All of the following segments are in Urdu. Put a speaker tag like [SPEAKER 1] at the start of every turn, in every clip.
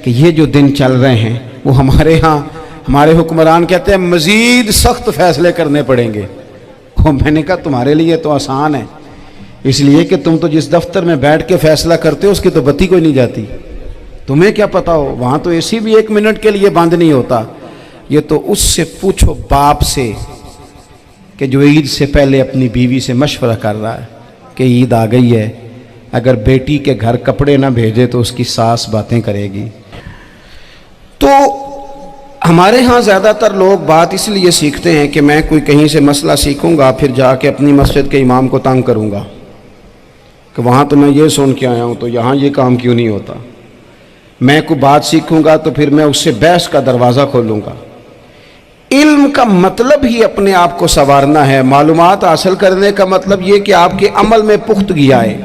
[SPEAKER 1] کہ یہ جو دن چل رہے ہیں وہ ہمارے ہاں ہمارے حکمران کہتے ہیں مزید سخت فیصلے کرنے پڑیں گے. اور میں نے کہا تمہارے لیے تو آسان ہے، اس لیے کہ تم تو جس دفتر میں بیٹھ کے فیصلہ کرتے ہو اس کی تو بتی کوئی نہیں جاتی، تمہیں کیا پتا ہو، وہاں تو اے سی بھی 1 منٹ کے لیے بند نہیں ہوتا. یہ تو اس سے پوچھو باپ سے کہ جو عید سے پہلے اپنی بیوی سے مشورہ کر رہا ہے کہ عید آ گئی ہے، اگر بیٹی کے گھر کپڑے نہ بھیجے تو اس کی ساس باتیں کرے گی. تو ہمارے ہاں زیادہ تر لوگ بات اس لیے سیکھتے ہیں کہ میں کوئی کہیں سے مسئلہ سیکھوں گا پھر جا کے اپنی مسجد کے امام کو تنگ کروں گا کہ وہاں تو میں یہ سن کے آیا ہوں تو یہاں یہ کام کیوں نہیں ہوتا. میں کوئی بات سیکھوں گا تو پھر میں اس سے بحث کا دروازہ کھولوں گا. علم کا مطلب ہی اپنے آپ کو سنوارنا ہے. معلومات حاصل کرنے کا مطلب یہ کہ آپ کے عمل میں پختگی آئے،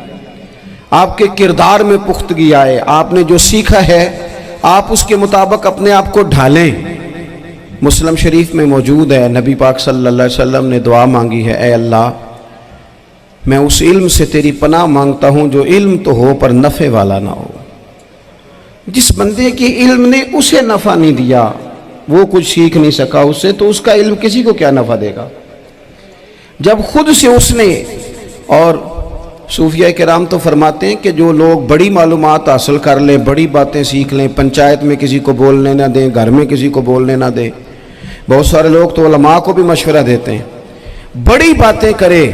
[SPEAKER 1] آپ کے کردار میں پختگی آئے، آپ نے جو سیکھا ہے آپ اس کے مطابق اپنے آپ کو ڈھالیں. مسلم شریف میں موجود ہے، نبی پاک صلی اللہ علیہ وسلم نے دعا مانگی ہے، اے اللہ میں اس علم سے تیری پناہ مانگتا ہوں جو علم تو ہو پر نفع والا نہ ہو. جس بندے کے علم نے اسے نفع نہیں دیا، وہ کچھ سیکھ نہیں سکا اس سے، تو اس کا علم کسی کو کیا نفع دے گا. جب خود سے اس نے، اور صوفیہ کرام تو فرماتے ہیں کہ جو لوگ بڑی معلومات حاصل کر لیں، بڑی باتیں سیکھ لیں، پنچایت میں کسی کو بولنے نہ دیں، گھر میں کسی کو بولنے نہ دیں. بہت سارے لوگ تو علماء کو بھی مشورہ دیتے ہیں، بڑی باتیں کرے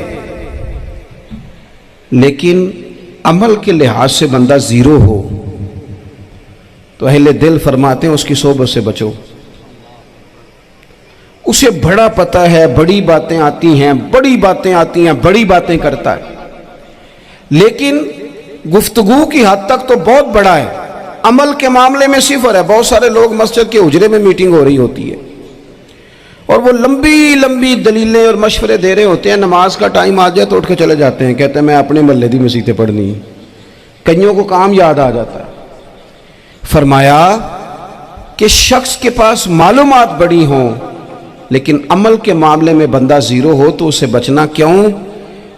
[SPEAKER 1] لیکن عمل کے لحاظ سے بندہ زیرو ہو تو اہل دل فرماتے ہیں اس کی صحبت سے بچو. اسے بڑا پتہ ہے، بڑی باتیں آتی ہیں، بڑی باتیں آتی ہیں، بڑی باتیں کرتا ہے، لیکن گفتگو کی حد تک تو بہت بڑا ہے، عمل کے معاملے میں صفر ہے. بہت سارے لوگ مسجد کے حجرے میں میٹنگ ہو رہی ہوتی ہے اور وہ لمبی لمبی دلیلیں اور مشورے دے رہے ہوتے ہیں، نماز کا ٹائم آ جائے تو اٹھ کے چلے جاتے ہیں، کہتے ہیں میں اپنے محلے دی مسیتیں پڑھنی ہیں. کئیوں کو کام یاد آ جاتا ہے. فرمایا کہ شخص کے پاس معلومات بڑی ہوں لیکن عمل کے معاملے میں بندہ زیرو ہو تو اسے بچنا کیوں؟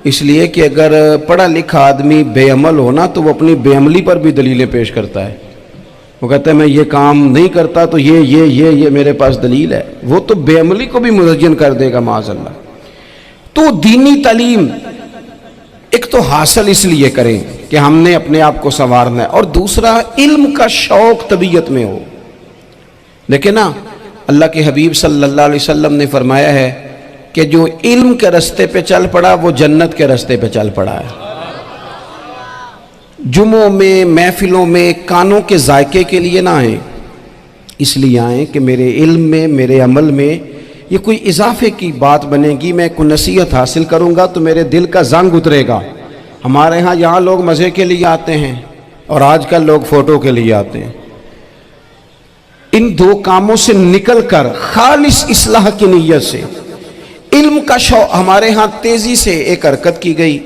[SPEAKER 1] اس لیے کہ اگر پڑھا لکھا آدمی بے عمل ہونا تو وہ اپنی بے عملی پر بھی دلیلیں پیش کرتا ہے. وہ کہتا ہے میں یہ کام نہیں کرتا تو یہ میرے پاس دلیل ہے. وہ تو بے عملی کو بھی مزین کر دے گا معاذ اللہ. تو دینی تعلیم ایک تو حاصل اس لیے کریں کہ ہم نے اپنے آپ کو سنوارنا ہے، اور دوسرا علم کا شوق طبیعت میں ہو. لیکن نا اللہ کے حبیب صلی اللہ علیہ وسلم نے فرمایا ہے کہ جو علم کے رستے پہ چل پڑا وہ جنت کے رستے پہ چل پڑا ہے. جمعوں میں، محفلوں میں کانوں کے ذائقے کے لیے نہ آئیں، اس لیے آئیں کہ میرے علم میں، میرے عمل میں یہ کوئی اضافے کی بات بنے گی، میں کوئی نصیحت حاصل کروں گا تو میرے دل کا زنگ اترے گا. ہمارے ہاں یہاں لوگ مزے کے لیے آتے ہیں اور آج کل لوگ فوٹو کے لیے آتے ہیں. ان دو کاموں سے نکل کر خالص اصلاح کی نیت سے علم کا شوق. ہمارے ہاں تیزی سے ایک حرکت کی گئی،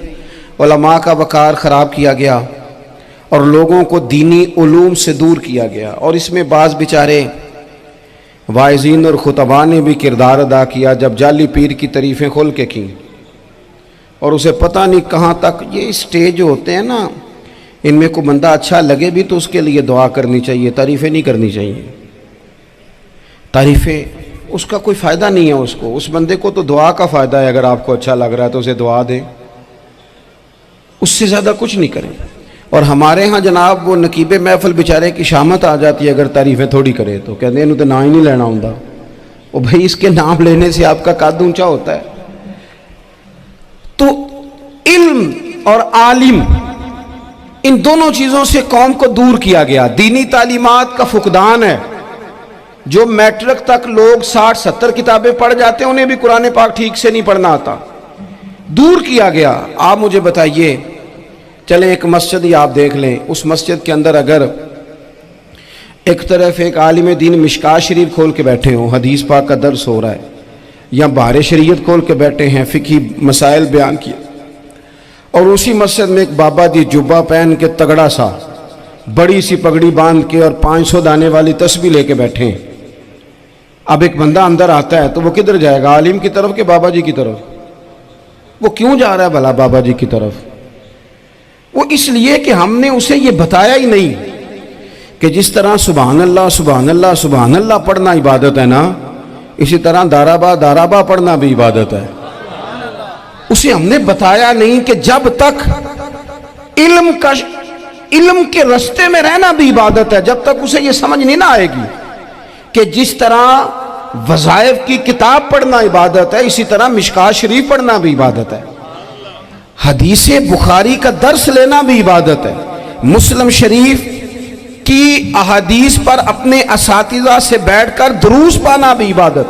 [SPEAKER 1] علماء کا وقار خراب کیا گیا اور لوگوں کو دینی علوم سے دور کیا گیا، اور اس میں بعض بیچارے واعظین اور خطباء نے بھی کردار ادا کیا جب جعلی پیر کی تعریفیں کھول کے کیں اور اسے پتہ نہیں کہاں تک. یہ اسٹیج ہوتے ہیں نا، ان میں کوئی بندہ اچھا لگے بھی تو اس کے لیے دعا کرنی چاہیے، تعریفیں نہیں کرنی چاہیے. تعریفیں اس کا کوئی فائدہ نہیں ہے، اس بندے کو تو دعا کا فائدہ ہے. اگر آپ کو اچھا لگ رہا ہے تو اسے دعا دیں، اس سے زیادہ کچھ نہیں کریں. اور ہمارے ہاں جناب وہ نقیب محفل بیچارے کی شامت آ جاتی ہے اگر تعریفیں تھوڑی کرے تو کہتے ہیں انہوں تو نام ہی نہیں لینا ہوں. وہ بھائی اس کے نام لینے سے آپ کا قد اونچا ہوتا ہے. تو علم اور عالم ان دونوں چیزوں سے قوم کو دور کیا گیا. دینی تعلیمات کا فقدان ہے. جو میٹرک تک لوگ 60-70 کتابیں پڑھ جاتے ہیں انہیں بھی قرآن پاک ٹھیک سے نہیں پڑھنا آتا. دور کیا گیا. آپ مجھے بتائیے، چلیں ایک مسجد ہی آپ دیکھ لیں، اس مسجد کے اندر اگر ایک طرف ایک عالم دین مشکات شریف کھول کے بیٹھے ہوں، حدیث پاک کا درس ہو رہا ہے، یا بہار شریعت کھول کے بیٹھے ہیں، فقہی مسائل بیان کیے، اور اسی مسجد میں ایک بابا جی جبہ پہن کے تگڑا سا بڑی سی پگڑی باندھ کے اور 500 دانے والی تسبیح لے کے بیٹھے ہیں. اب ایک بندہ اندر آتا ہے تو وہ کدھر جائے گا؟ عالم کی طرف کہ بابا جی کی طرف؟ وہ کیوں جا رہا ہے بھلا بابا جی کی طرف؟ وہ اس لیے کہ ہم نے اسے یہ بتایا ہی نہیں کہ جس طرح سبحان اللہ سبحان اللہ سبحان اللہ پڑھنا عبادت ہے نا، اسی طرح دارابا پڑھنا بھی عبادت ہے۔ اسے ہم نے بتایا نہیں کہ جب تک علم کے رستے میں رہنا بھی عبادت ہے، جب تک اسے یہ سمجھ نہیں نہ آئے گی کہ جس طرح وظائف کی کتاب پڑھنا عبادت ہے، اسی طرح مشکوٰۃ شریف پڑھنا بھی عبادت ہے، حدیث بخاری کا درس لینا بھی عبادت ہے، مسلم شریف کی احادیث پر اپنے اساتذہ سے بیٹھ کر دروس پانا بھی عبادت۔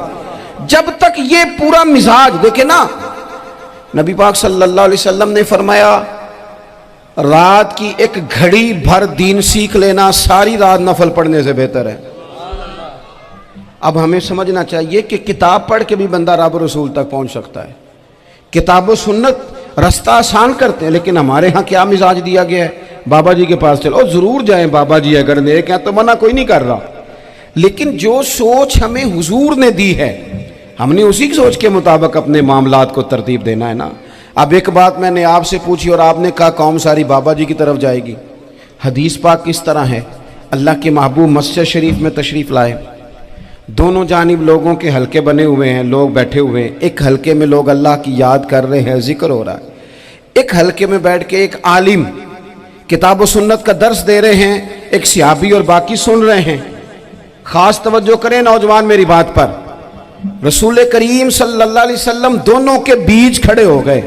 [SPEAKER 1] جب تک یہ پورا مزاج دیکھیں نا، نبی پاک صلی اللہ علیہ وسلم نے فرمایا رات کی ایک گھڑی بھر دین سیکھ لینا ساری رات نفل پڑھنے سے بہتر ہے۔ اب ہمیں سمجھنا چاہیے کہ کتاب پڑھ کے بھی بندہ رب رسول تک پہنچ سکتا ہے، کتاب و سنت رستہ آسان کرتے ہیں، لیکن ہمارے ہاں کیا مزاج دیا گیا ہے، بابا جی کے پاس چلو، ضرور جائیں بابا جی اگر نیک ہیں تو منع کوئی نہیں کر رہا، لیکن جو سوچ ہمیں حضور نے دی ہے ہم نے اسی سوچ کے مطابق اپنے معاملات کو ترتیب دینا ہے نا۔ اب ایک بات میں نے آپ سے پوچھی اور آپ نے کہا قوم ساری بابا جی کی طرف جائے گی۔ حدیث پاک کس طرح ہے، اللہ کے محبوب مسجد شریف میں تشریف لائے، دونوں جانب لوگوں کے حلقے بنے ہوئے ہیں، لوگ بیٹھے ہوئے ہیں، ایک حلقے میں لوگ اللہ کی یاد کر رہے ہیں، ذکر ہو رہا ہے، ایک حلقے میں بیٹھ کے ایک عالم کتاب و سنت کا درس دے رہے ہیں، ایک صحابی اور باقی سن رہے ہیں۔ خاص توجہ کریں نوجوان میری بات پر، رسول کریم صلی اللہ علیہ وسلم دونوں کے بیچ کھڑے ہو گئے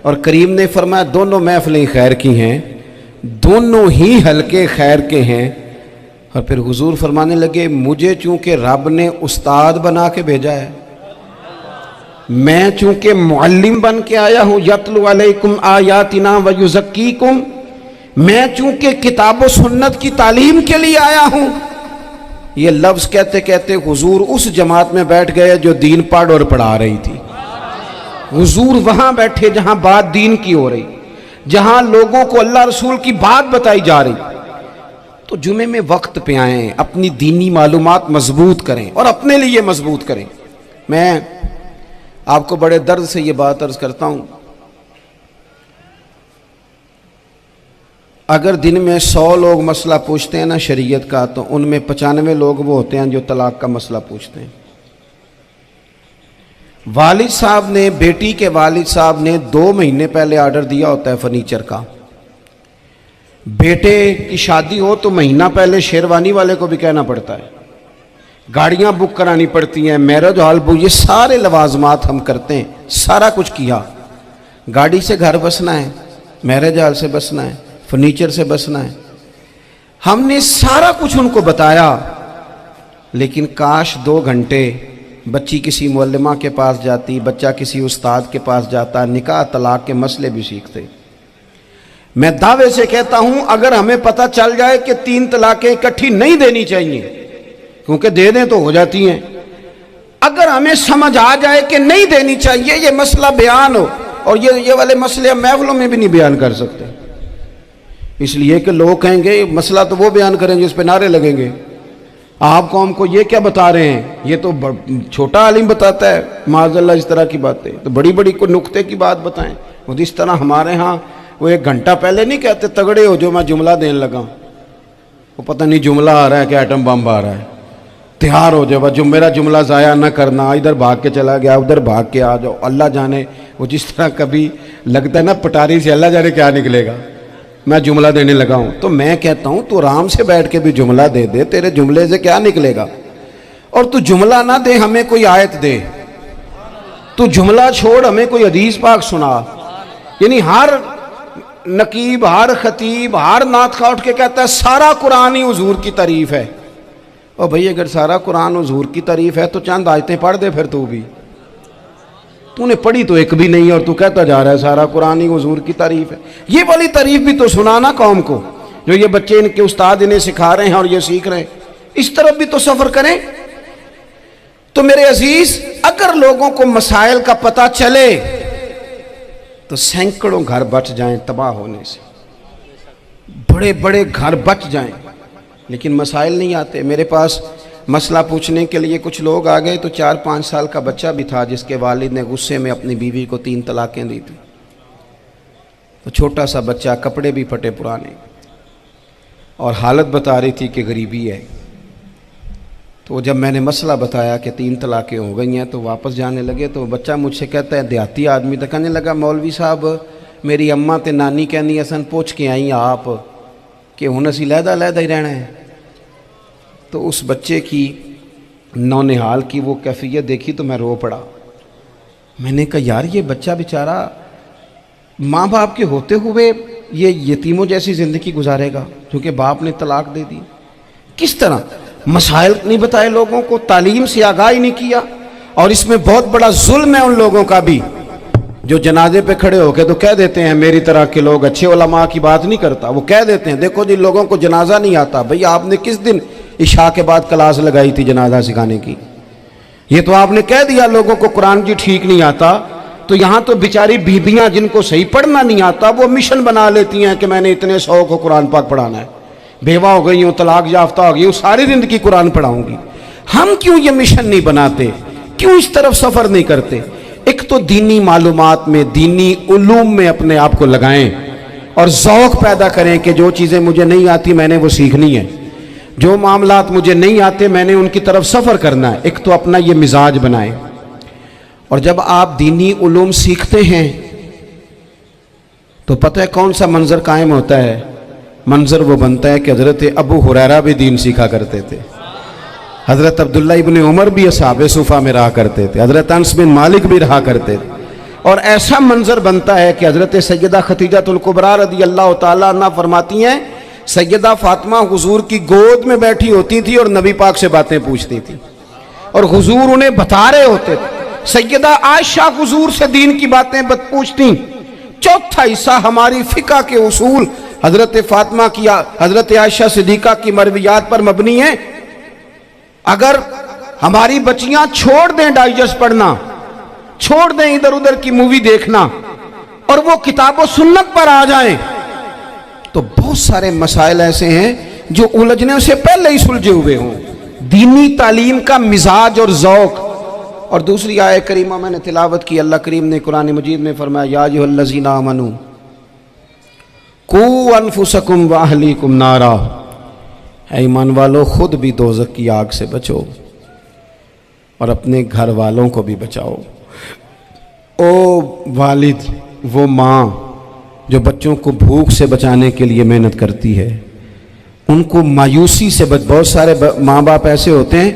[SPEAKER 1] اور کریم نے فرمایا دونوں محفلیں خیر کی ہیں، دونوں ہی حلقے خیر کے ہیں۔ اور پھر حضور فرمانے لگے مجھے چونکہ رب نے استاد بنا کے بھیجا ہے، میں چونکہ معلم بن کے آیا ہوں، یتلو علیکم آیاتنا ویزکیکم، میں چونکہ کتاب و سنت کی تعلیم کے لیے آیا ہوں۔ یہ لفظ کہتے کہتے حضور اس جماعت میں بیٹھ گئے جو دین پڑھ اور پڑھا رہی تھی۔ حضور وہاں بیٹھے جہاں بات دین کی ہو رہی، جہاں لوگوں کو اللہ رسول کی بات بتائی جا رہی۔ تو جمعے میں وقت پہ آئیں، اپنی دینی معلومات مضبوط کریں اور اپنے لیے مضبوط کریں۔ میں آپ کو بڑے درد سے یہ بات عرض کرتا ہوں، اگر دن میں 100 لوگ مسئلہ پوچھتے ہیں نا شریعت کا، تو ان میں 95 لوگ وہ ہوتے ہیں جو طلاق کا مسئلہ پوچھتے ہیں۔ والد صاحب نے، بیٹی کے والد صاحب نے 2 مہینے پہلے آرڈر دیا ہوتا ہے فرنیچر کا، بیٹے کی شادی ہو تو مہینہ پہلے شیروانی والے کو بھی کہنا پڑتا ہے، گاڑیاں بک کرانی پڑتی ہیں، میرج ہال بک، یہ سارے لوازمات ہم کرتے ہیں، سارا کچھ کیا۔ گاڑی سے گھر بسنا ہے، میرج ہال سے بسنا ہے، فرنیچر سے بسنا ہے، ہم نے سارا کچھ ان کو بتایا، لیکن کاش 2 گھنٹے بچی کسی معلمہ کے پاس جاتی، بچہ کسی استاد کے پاس جاتا، نکاح طلاق کے مسئلے بھی سیکھتے۔ میں دعوے سے کہتا ہوں اگر ہمیں پتہ چل جائے کہ 3 طلاقیں اکٹھی نہیں دینی چاہیے، کیونکہ دے دیں تو ہو جاتی ہیں، اگر ہمیں سمجھ آ جائے کہ نہیں دینی چاہیے، یہ مسئلہ بیان ہو، اور یہ والے مسئلے ہم محفلوں میں بھی نہیں بیان کر سکتے، اس لیے کہ لوگ کہیں گے مسئلہ تو وہ بیان کریں جس پہ نعرے لگیں گے، آپ قوم کو یہ کیا بتا رہے ہیں، یہ تو چھوٹا عالم بتاتا ہے معاذ اللہ اس طرح کی باتیں، تو بڑی بڑی کوئی نقطے کی بات بتائیں۔ وہ اس طرح ہمارے ہاں وہ 1 گھنٹہ پہلے نہیں کہتے تگڑے ہو جو میں جملہ دینے لگا، وہ پتہ نہیں جملہ آ رہا ہے کہ ایٹم بم آ رہا ہے، تیار ہو جاؤ، جو میرا جملہ ضائع نہ کرنا، ادھر بھاگ کے چلا گیا ادھر بھاگ کے آ جاؤ، اللہ جانے وہ جس طرح کبھی لگتا ہے نا پٹاری سے، اللہ جانے کیا نکلے گا، میں جملہ دینے لگا ہوں۔ تو میں کہتا ہوں تو آرام سے بیٹھ کے بھی جملہ دے دے، تیرے جملے سے کیا نکلے گا، اور تو جملہ نہ دے ہمیں کوئی آیت دے، تو جملہ چھوڑ ہمیں کوئی حدیث پاک سنا، یعنی ہر نقیب، ہر خطیب، ہر نعت خواہ اٹھ کے کہتا ہے سارا قرآن ہی حضور کی تعریف ہے۔ اور بھئی اگر سارا قرآن حضور کی تعریف ہے تو چند آیتیں پڑھ دے پھر تو بھی، تو نے پڑھی تو ایک بھی نہیں اور تو کہتا جا رہا ہے سارا قرآن ہی حضور کی تعریف ہے۔ یہ والی تعریف بھی تو سنانا قوم کو، جو یہ بچے ان کے استاد انہیں سکھا رہے ہیں اور یہ سیکھ رہے ہیں، اس طرف بھی تو سفر کریں۔ تو میرے عزیز اگر لوگوں کو مسائل کا پتہ چلے تو سینکڑوں گھر بچ جائیں تباہ ہونے سے، بڑے بڑے گھر بچ جائیں، لیکن مسائل نہیں آتے۔ میرے پاس مسئلہ پوچھنے کے لیے کچھ لوگ آ گئے تو 4-5 سال کا بچہ بھی تھا جس کے والد نے غصے میں اپنی بیوی کو 3 طلاقیں دی تھی، تو چھوٹا سا بچہ، کپڑے بھی پھٹے پرانے، اور حالت بتا رہی تھی کہ غریبی ہے. تو جب میں نے مسئلہ بتایا کہ 3 طلاقیں ہو گئی ہیں تو واپس جانے لگے. تو بچہ مجھ سے کہتا ہے دیہاتی آدمی تو کہنے لگا مولوی صاحب میری اماں تے نانی کہنی اسن پوچھ کے آئی آپ کہ ہن اسی لہدا ہی رہنا ہے. تو اس بچے کی نونہال کی وہ کیفیت دیکھی تو میں رو پڑا. میں نے کہا یار یہ بچہ بیچارہ ماں باپ کے ہوتے ہوئے یہ یتیموں جیسی زندگی گزارے گا کیونکہ باپ نے طلاق دے دی. کس طرح مسائل نہیں بتائے لوگوں کو, تعلیم سے آگاہی نہیں کیا. اور اس میں بہت بڑا ظلم ہے ان لوگوں کا بھی جو جنازے پہ کھڑے ہو کے تو کہہ دیتے ہیں میری طرح کے لوگ اچھے علماء کی بات نہیں کرتا. وہ کہہ دیتے ہیں دیکھو جن لوگوں کو جنازہ نہیں آتا. بھئی آپ نے کس دن عشاء کے بعد کلاس لگائی تھی جنازہ سکھانے کی؟ یہ تو آپ نے کہہ دیا لوگوں کو قرآن جی ٹھیک نہیں آتا. تو یہاں تو بیچاری بیبیاں جن کو صحیح پڑھنا نہیں آتا وہ مشن بنا لیتی ہیں کہ میں نے اتنے 100 کو قرآن پاک پڑھانا ہے. بیوہ ہو گئی ہوں, طلاق یافتہ ہو گئی ہوں, ساری زندگی قرآن پڑھاؤں گی. ہم کیوں یہ مشن نہیں بناتے, کیوں اس طرف سفر نہیں کرتے؟ ایک تو دینی معلومات میں, دینی علوم میں اپنے آپ کو لگائیں اور ذوق پیدا کریں کہ جو چیزیں مجھے نہیں آتی میں نے وہ سیکھنی ہے, جو معاملات مجھے نہیں آتے میں نے ان کی طرف سفر کرنا ہے. ایک تو اپنا یہ مزاج بنائیں. اور جب آپ دینی علوم سیکھتے ہیں تو پتہ ہے کون سا منظر قائم ہوتا ہے؟ منظر وہ بنتا ہے کہ حضرت ابو ہریرہ بھی دین سیکھا کرتے تھے, حضرت عبداللہ ابن عمر بھی اصحاب صفہ میں رہا کرتے تھے, حضرت انس بن مالک بھی رہا کرتے تھے. اور ایسا منظر بنتا ہے کہ حضرت سیدہ خدیجہ الکبریٰ رضی اللہ تعالیٰ عنہ فرماتی ہیں سیدہ فاطمہ حضور کی گود میں بیٹھی ہوتی تھی اور نبی پاک سے باتیں پوچھتی تھی اور حضور انہیں بتا رہے ہوتے تھے. سیدہ عائشہ حضور سے دین کی باتیں پوچھتی. چوتھا حصہ ہماری فقہ کے اصول حضرت فاطمہ کی, حضرت عائشہ صدیقہ کی مرویات پر مبنی ہیں. اگر ہماری بچیاں چھوڑ دیں ڈائجسٹ پڑھنا, چھوڑ دیں ادھر ادھر کی مووی دیکھنا اور وہ کتاب و سنت پر آ جائیں تو بہت سارے مسائل ایسے ہیں جو الجھنے سے پہلے ہی سلجھے ہوئے ہوں. دینی تعلیم کا مزاج اور ذوق. اور دوسری آیت کریمہ میں نے تلاوت کی, اللہ کریم نے قرآن مجید میں فرمایا یا ایھا الذین آمنوا قوا انفسکم واہلیکم نارا, اے ایمان والو خود بھی دوزخ کی آگ سے بچو اور اپنے گھر والوں کو بھی بچاؤ. او والد, وہ ماں جو بچوں کو بھوک سے بچانے کے لیے محنت کرتی ہے, ان کو مایوسی سے بہت سارے ماں باپ ایسے ہوتے ہیں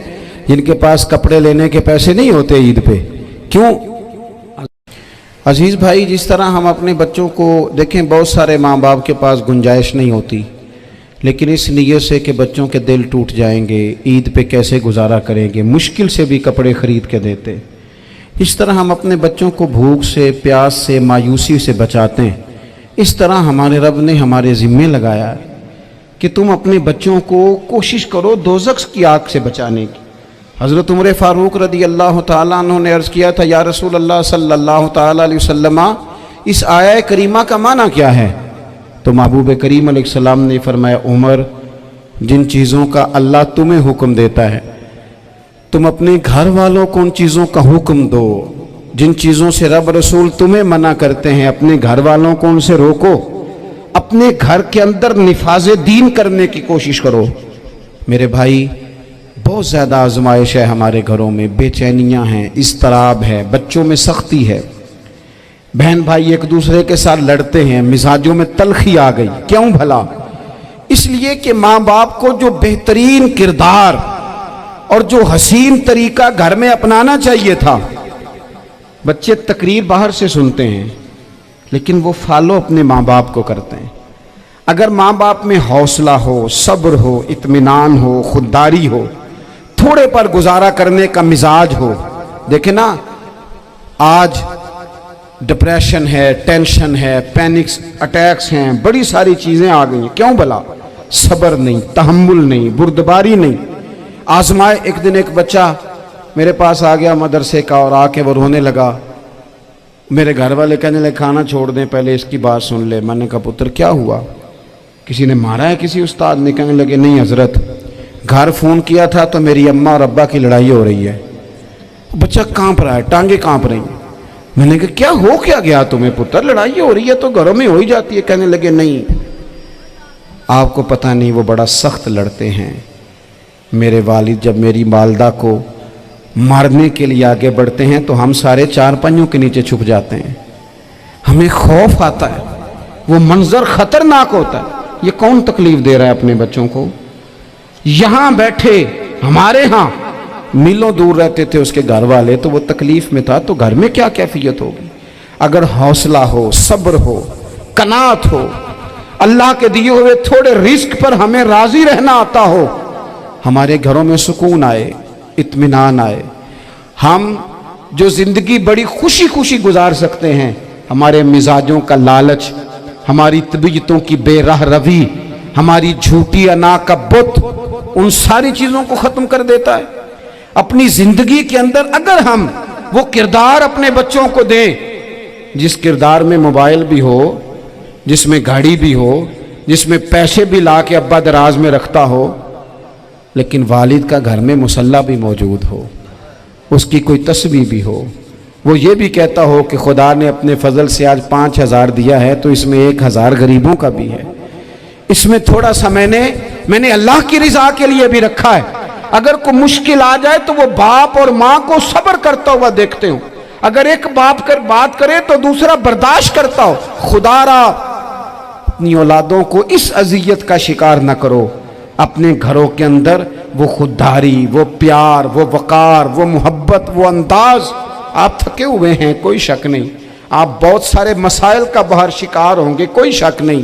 [SPEAKER 1] جن کے پاس کپڑے لینے کے پیسے نہیں ہوتے عید پہ. کیوں عزیز بھائی؟ جس طرح ہم اپنے بچوں کو دیکھیں, بہت سارے ماں باپ کے پاس گنجائش نہیں ہوتی لیکن اس نیت سے کہ بچوں کے دل ٹوٹ جائیں گے, عید پہ کیسے گزارا کریں گے, مشکل سے بھی کپڑے خرید کے دیتے. اس طرح ہم اپنے بچوں کو بھوک سے, پیاس سے, مایوسی سے بچاتے ہیں. اس طرح ہمارے رب نے ہمارے ذمے لگایا ہے کہ تم اپنے بچوں کو کوشش کرو دوزخ کی آگ سے بچانے کی. حضرت عمر فاروق رضی اللہ تعالیٰ عنہ نے عرض کیا تھا یا رسول اللہ صلی اللہ تعالیٰ علیہ وسلم اس آیہ کریمہ کا معنی کیا ہے؟ تو محبوب کریم علیہ السلام نے فرمایا عمر, جن چیزوں کا اللہ تمہیں حکم دیتا ہے تم اپنے گھر والوں کو ان چیزوں کا حکم دو, جن چیزوں سے رب رسول تمہیں منع کرتے ہیں اپنے گھر والوں کو ان سے روکو, اپنے گھر کے اندر نفاذ دین کرنے کی کوشش کرو. میرے بھائی بہت زیادہ آزمائش ہے ہمارے گھروں میں, بے چینیاں ہیں, اضطراب ہے, بچوں میں سختی ہے, بہن بھائی ایک دوسرے کے ساتھ لڑتے ہیں, مزاجوں میں تلخی آ گئی. کیوں بھلا؟ اس لیے کہ ماں باپ کو جو بہترین کردار اور جو حسین طریقہ گھر میں اپنانا چاہیے تھا. بچے تقریر باہر سے سنتے ہیں لیکن وہ فالو اپنے ماں باپ کو کرتے ہیں. اگر ماں باپ میں حوصلہ ہو, صبر ہو, اطمینان ہو, خودداری ہو, تھوڑے پر گزارا کرنے کا مزاج ہو. دیکھیں نا آج ڈپریشن ہے, ٹینشن ہے, پینکس اٹیکس ہیں, بڑی ساری چیزیں آ گئی ہیں. کیوں بھلا؟ صبر نہیں, تحمل نہیں, بردباری نہیں. آزمائے. ایک دن ایک بچہ میرے پاس آ گیا مدرسے کا اور آ کے وہ رونے لگا. میرے گھر والے کہنے لگے کھانا چھوڑ دیں, پہلے اس کی بات سن لے. میں نے کہا پتر کیا ہوا, کسی نے مارا ہے کسی استاد نے؟ کہنے لگے نہیں حضرت, گھر فون کیا تھا تو میری اماں اور ابا کی لڑائی ہو رہی ہے. بچہ کانپ رہا ہے, ٹانگیں کانپ رہی ہیں. میں نے کہا کیا ہو کیا گیا تمہیں پتر, لڑائی ہو رہی ہے تو گھروں میں ہو ہی جاتی ہے. کہنے لگے نہیں آپ کو پتہ نہیں وہ بڑا سخت لڑتے ہیں۔ میرے والد جب میری والدہ کو مارنے کے لیے آگے بڑھتے ہیں تو ہم سارے چار پنجوں کے نیچے چھپ جاتے ہیں، ہمیں خوف آتا ہے، وہ منظر خطرناک ہوتا ہے۔ یہ کون تکلیف دے رہا ہے اپنے بچوں کو؟ یہاں بیٹھے ہمارے ہاں میلوں دور رہتے تھے اس کے گھر والے، تو وہ تکلیف میں تھا، تو گھر میں کیا کیفیت ہوگی؟ اگر حوصلہ ہو، صبر ہو، قناعت ہو، اللہ کے دیے ہوئے تھوڑے رزق پر ہمیں راضی رہنا آتا ہو، ہمارے گھروں میں سکون آئے، اطمینان آئے، ہم جو زندگی بڑی خوشی خوشی گزار سکتے ہیں۔ ہمارے مزاجوں کا لالچ، ہماری طبیعتوں کی بے راہ روی، ہماری جھوٹی انا کا بت، ان ساری چیزوں کو ختم کر دیتا ہے۔ اپنی زندگی کے اندر اگر ہم وہ کردار اپنے بچوں کو دیں جس کردار میں موبائل بھی ہو، جس میں گاڑی بھی ہو، جس میں پیسے بھی لا کے ابا دراز میں رکھتا ہو، لیکن والد کا گھر میں مصلی بھی موجود ہو، اس کی کوئی تسبیح بھی ہو، وہ یہ بھی کہتا ہو کہ خدا نے اپنے فضل سے آج 5,000 دیا ہے تو اس میں 1,000 غریبوں کا بھی ہے، اس میں تھوڑا سا میں نے اللہ کی رضا کے لیے بھی رکھا ہے۔ اگر کوئی مشکل آ جائے تو وہ باپ اور ماں کو صبر کرتا ہوا دیکھتے ہوں، اگر ایک باپ بات کرے تو دوسرا برداشت کرتا ہو۔ خدا را اپنی اولادوں کو اس اذیت کا شکار نہ کرو۔ اپنے گھروں کے اندر وہ خودداری، وہ پیار، وہ وقار، وہ محبت، وہ انداز۔ آپ تھکے ہوئے ہیں، کوئی شک نہیں، آپ بہت سارے مسائل کا باہر شکار ہوں گے، کوئی شک نہیں،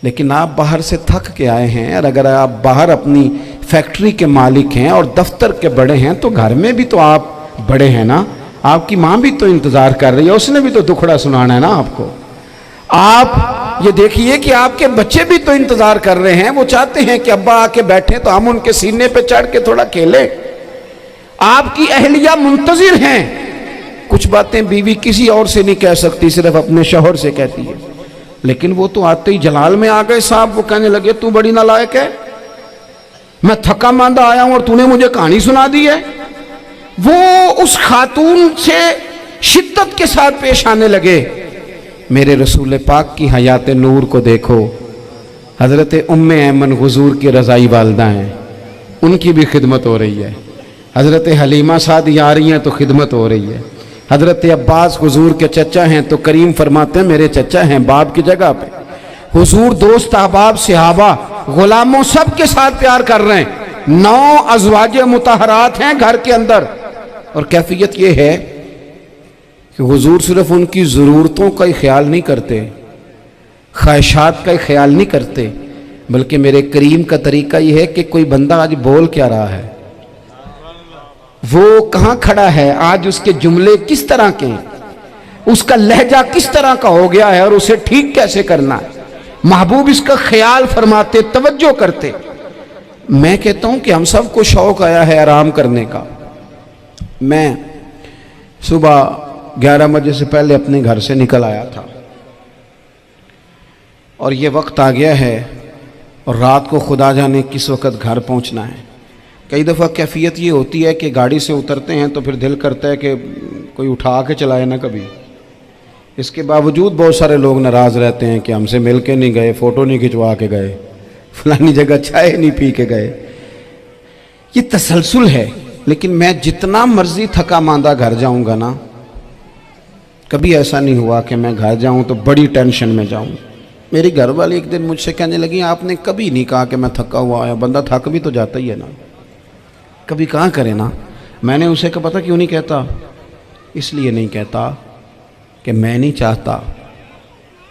[SPEAKER 1] لیکن آپ باہر سے تھک کے آئے ہیں، اور اگر آپ باہر اپنی فیکٹری کے مالک ہیں اور دفتر کے بڑے ہیں تو گھر میں بھی تو آپ بڑے ہیں نا۔ آپ کی ماں بھی تو انتظار کر رہی ہے، اس نے بھی تو دکھڑا سنانا ہے نا آپ کو۔ آپ یہ دیکھیے کہ آپ کے بچے بھی تو انتظار کر رہے ہیں، وہ چاہتے ہیں کہ ابا آ کے بیٹھیں تو ہم ان کے سینے پہ چڑھ کے تھوڑا کھیلیں۔ آپ کی اہلیہ منتظر ہیں، کچھ باتیں بیوی کسی اور سے نہیں کہہ سکتی، صرف اپنے شوہر سے کہتی ہے، لیکن وہ تو آتے ہی جلال میں آ گئے صاحب، وہ کہنے لگے تو بڑی نالائق ہے، میں تھکا ماندہ آیا ہوں اور تو نے مجھے کہانی سنا دی ہے۔ وہ اس خاتون سے شدت کے ساتھ پیش آنے لگے۔ میرے رسول پاک کی حیات نور کو دیکھو، حضرت ام ایمن حضور کی رضائی والدہ ہیں، ان کی بھی خدمت ہو رہی ہے، حضرت حلیمہ سعدیہ آ رہی ہیں تو خدمت ہو رہی ہے، حضرت عباس حضور کے چچا ہیں تو کریم فرماتے ہیں میرے چچا ہیں باپ کی جگہ پہ، حضور دوست احباب صحابہ غلاموں سب کے ساتھ پیار کر رہے ہیں، 9 ازواج مطہرات ہیں گھر کے اندر، اور کیفیت یہ ہے کہ حضور صرف ان کی ضرورتوں کا ہی خیال نہیں کرتے، خواہشات کا ہی خیال نہیں کرتے، بلکہ میرے کریم کا طریقہ یہ ہے کہ کوئی بندہ آج بول کیا رہا ہے، وہ کہاں کھڑا ہے آج، اس کے جملے کس طرح کے ہیں، اس کا لہجہ کس طرح کا ہو گیا ہے اور اسے ٹھیک کیسے کرنا ہے، محبوب اس کا خیال فرماتے، توجہ کرتے۔ میں کہتا ہوں کہ ہم سب کو شوق آیا ہے آرام کرنے کا۔ میں صبح 11 بجے سے پہلے اپنے گھر سے نکل آیا تھا، اور یہ وقت آ گیا ہے اور رات کو خدا جانے کس وقت گھر پہنچنا ہے۔ کئی دفعہ کیفیت یہ ہوتی ہے کہ گاڑی سے اترتے ہیں تو پھر دل کرتا ہے کہ کوئی اٹھا کے چلائے نہ کبھی، اس کے باوجود بہت سارے لوگ ناراض رہتے ہیں کہ ہم سے مل کے نہیں گئے، فوٹو نہیں کھنچوا کے گئے، فلانی جگہ چائے نہیں پی کے گئے۔ یہ تسلسل ہے، لیکن میں جتنا مرضی تھکا ماندہ گھر جاؤں گا نا، کبھی ایسا نہیں ہوا کہ میں گھر جاؤں تو بڑی ٹینشن میں جاؤں۔ میری گھر والی ایک دن مجھ سے کہنے لگی آپ نے کبھی نہیں کہا کہ میں تھکا ہوا آیا، بندہ تھک بھی تو جاتا ہی ہے نا، کبھی کہاں کرے نا۔ میں نے اسے کہا پتہ کیوں نہیں کہتا؟ اس لیے نہیں کہتا کہ میں نہیں چاہتا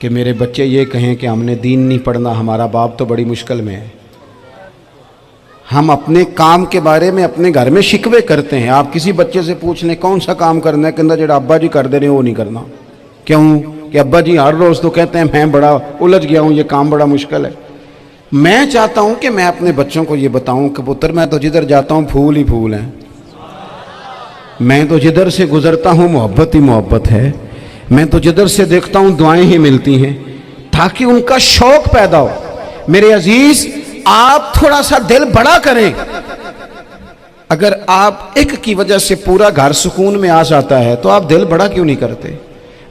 [SPEAKER 1] کہ میرے بچے یہ کہیں کہ ہم نے دین نہیں پڑھنا، ہمارا باپ تو بڑی مشکل میں ہے۔ ہم اپنے کام کے بارے میں اپنے گھر میں شکوے کرتے ہیں۔ آپ کسی بچے سے پوچھ لیں کون سا کام کرنا ہے، کہ جڑا ابا جی کر دے رہے ہیں وہ نہیں کرنا۔ کیوں؟ کہ ابا جی ہر روز تو کہتے ہیں میں بڑا الجھ گیا ہوں، یہ کام بڑا مشکل ہے۔ میں چاہتا ہوں کہ میں اپنے بچوں کو یہ بتاؤں کہ پتر میں تو جدھر جاتا ہوں پھول ہی پھول ہیں، میں تو جدھر سے گزرتا ہوں محبت ہی محبت ہے، میں تو جدھر سے دیکھتا ہوں دعائیں ہی ملتی ہیں، تاکہ ان کا شوق پیدا ہو۔ میرے عزیز، آپ تھوڑا سا دل بڑا کریں۔ اگر آپ ایک کی وجہ سے پورا گھر سکون میں آ جاتا ہے تو آپ دل بڑا کیوں نہیں کرتے؟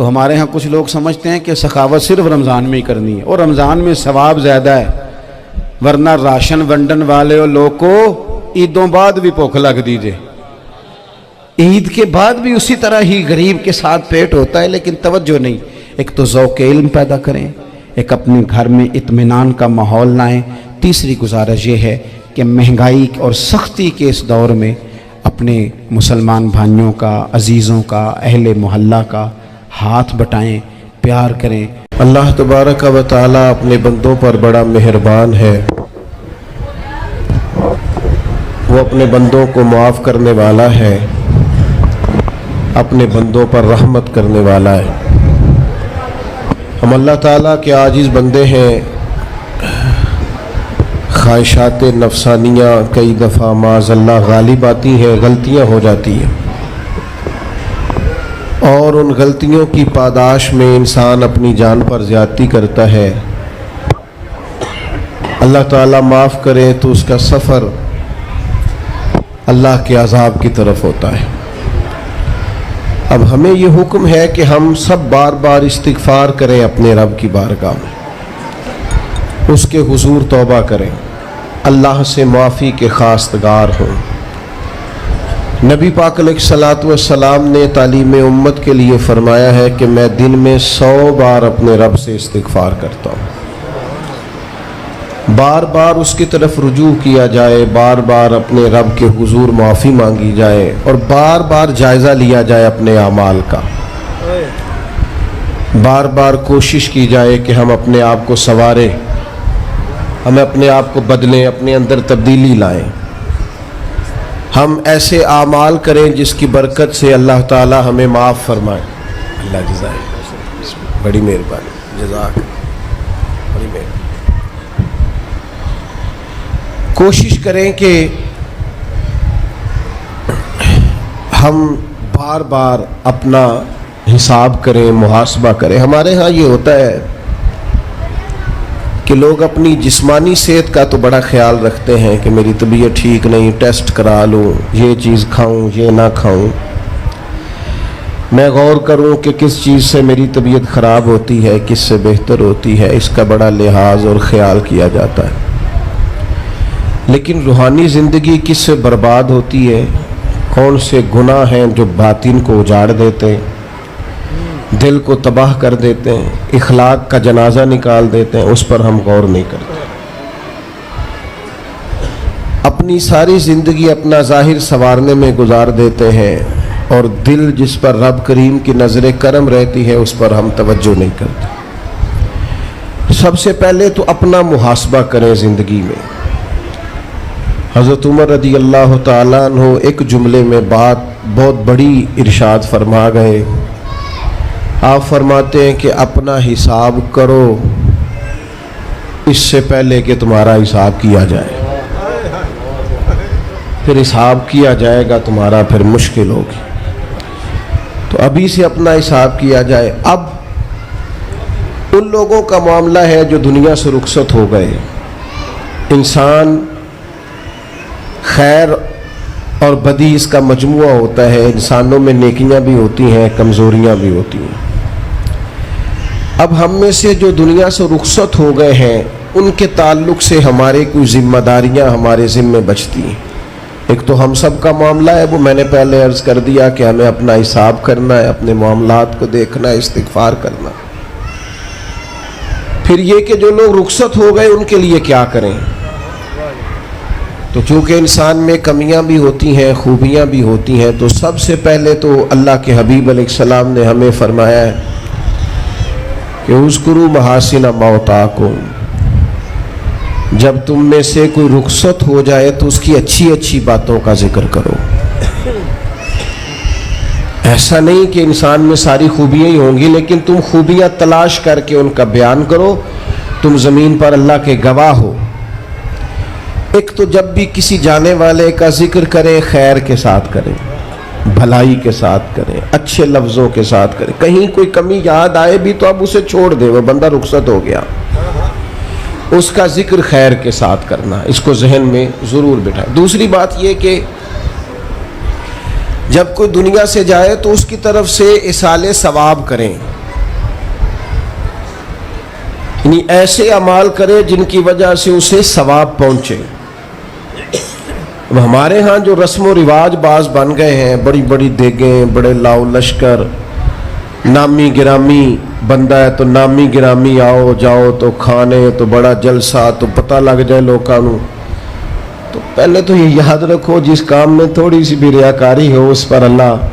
[SPEAKER 1] تو ہمارے ہاں کچھ لوگ سمجھتے ہیں کہ سخاوت صرف رمضان میں ہی کرنی ہے، اور رمضان میں ثواب زیادہ ہے، ورنہ راشن ونڈن والے اور لوگ کو عیدوں بعد بھی بھوک لگ دیجئے، عید کے بعد بھی اسی طرح ہی غریب کے ساتھ پیٹ ہوتا ہے، لیکن توجہ نہیں۔ ایک تو ذوق علم پیدا کریں، ایک اپنے گھر میں اطمینان کا ماحول لائیں۔ تیسری گزارش یہ ہے کہ مہنگائی اور سختی کے اس دور میں اپنے مسلمان بھائیوں کا، عزیزوں کا، اہل محلہ کا ہاتھ بٹائیں، پیار کریں۔
[SPEAKER 2] اللہ تبارک و تعالیٰ اپنے بندوں پر بڑا مہربان ہے، وہ اپنے بندوں کو معاف کرنے والا ہے، اپنے بندوں پر رحمت کرنے والا ہے۔ ہم اللہ تعالیٰ کے عاجز بندے ہیں، خواہشات نفسانیہ کئی دفعہ معاذ اللہ غالب آتی ہیں، غلطیاں ہو جاتی ہیں، اور ان غلطیوں کی پاداش میں انسان اپنی جان پر زیادتی کرتا ہے۔ اللہ تعالیٰ معاف کرے تو اس کا سفر اللہ کے عذاب کی طرف ہوتا ہے۔ اب ہمیں یہ حکم ہے کہ ہم سب بار بار استغفار کریں اپنے رب کی بارگاہ میں، اس کے حضور توبہ کریں، اللہ سے معافی کے خواستگار ہوں۔ نبی پاک علیہ الصلوۃ والسلام نے تعلیم امت کے لیے فرمایا ہے کہ میں دن میں 100 بار اپنے رب سے استغفار کرتا ہوں۔ بار بار اس کی طرف رجوع کیا جائے، بار بار اپنے رب کے حضور معافی مانگی جائے، اور بار بار جائزہ لیا جائے اپنے اعمال کا۔ بار بار کوشش کی جائے کہ ہم اپنے آپ کو سنواریں، ہم اپنے آپ کو بدلیں، اپنے اندر تبدیلی لائیں، ہم ایسے اعمال کریں جس کی برکت سے اللہ تعالی ہمیں معاف فرمائے۔ اللہ جزائے بڑی مہربانی، جزاک بڑی مہربانی۔ کوشش کریں کہ ہم بار بار اپنا حساب کریں، محاسبہ کریں۔ ہمارے ہاں یہ ہوتا ہے کہ لوگ اپنی جسمانی صحت کا تو بڑا خیال رکھتے ہیں کہ میری طبیعت ٹھیک نہیں، ٹیسٹ کرا لوں، یہ چیز کھاؤں، یہ نہ کھاؤں، میں غور کروں کہ کس چیز سے میری طبیعت خراب ہوتی ہے، کس سے بہتر ہوتی ہے، اس کا بڑا لحاظ اور خیال کیا جاتا ہے۔ لیکن روحانی زندگی کس سے برباد ہوتی ہے، کون سے گناہ ہیں جو باطن کو اجاڑ دیتے ہیں، دل کو تباہ کر دیتے ہیں، اخلاق کا جنازہ نکال دیتے ہیں، اس پر ہم غور نہیں کرتے۔ اپنی ساری زندگی اپنا ظاہر سنوارنے میں گزار دیتے ہیں، اور دل جس پر رب کریم کی نظر کرم رہتی ہے اس پر ہم توجہ نہیں کرتے۔ سب سے پہلے تو اپنا محاسبہ کریں زندگی میں۔ حضرت عمر رضی اللہ تعالیٰ عنہ ایک جملے میں بات بہت بڑی ارشاد فرما گئے۔ آپ فرماتے ہیں کہ اپنا حساب کرو اس سے پہلے کہ تمہارا حساب کیا جائے، پھر حساب کیا جائے گا تمہارا پھر مشکل ہوگی۔ تو ابھی سے اپنا حساب کیا جائے۔ اب ان لوگوں کا معاملہ ہے جو دنیا سے رخصت ہو گئے۔ انسان خیر اور بدی اس کا مجموعہ ہوتا ہے، انسانوں میں نیکیاں بھی ہوتی ہیں، کمزوریاں بھی ہوتی ہیں۔ اب ہم میں سے جو دنیا سے رخصت ہو گئے ہیں ان کے تعلق سے ہمارے کوئی ذمہ داریاں ہمارے ذمہ بچتی ہیں۔ ایک تو ہم سب کا معاملہ ہے، وہ میں نے پہلے عرض کر دیا کہ ہمیں اپنا حساب کرنا ہے، اپنے معاملات کو دیکھنا ہے، استغفار کرنا۔ پھر یہ کہ جو لوگ رخصت ہو گئے ان کے لیے کیا کریں۔ تو چونکہ انسان میں کمیاں بھی ہوتی ہیں، خوبیاں بھی ہوتی ہیں، تو سب سے پہلے تو اللہ کے حبیب علیہ السلام نے ہمیں فرمایا ہے کہ اذکروا محاسن موتاکم، جب تم میں سے کوئی رخصت ہو جائے تو اس کی اچھی اچھی باتوں کا ذکر کرو۔ ایسا نہیں کہ انسان میں ساری خوبیاں ہی ہوں گی، لیکن تم خوبیاں تلاش کر کے ان کا بیان کرو، تم زمین پر اللہ کے گواہ ہو۔ ایک تو جب بھی کسی جانے والے کا ذکر کریں خیر کے ساتھ کریں، بھلائی کے ساتھ کریں، اچھے لفظوں کے ساتھ کریں۔ کہیں کوئی کمی یاد آئے بھی تو اب اسے چھوڑ دے، وہ بندہ رخصت ہو گیا، اس کا ذکر خیر کے ساتھ کرنا، اس کو ذہن میں ضرور بٹھائیں۔ دوسری بات یہ کہ جب کوئی دنیا سے جائے تو اس کی طرف سے اصال ثواب کریں، یعنی ایسے اعمال کرے جن کی وجہ سے اسے ثواب پہنچے۔ اب ہمارے ہاں جو رسم و رواج بعض بن گئے ہیں، بڑی بڑی دیگیں، بڑے لاؤ لشکر، نامی گرامی بندہ ہے تو نامی گرامی آؤ جاؤ تو کھانے تو بڑا جلسہ تو پتہ لگ جائے لوگوں کو، تو پہلے تو یہ یاد رکھو جس کام میں تھوڑی سی بھی ریاکاری ہو اس پر اللہ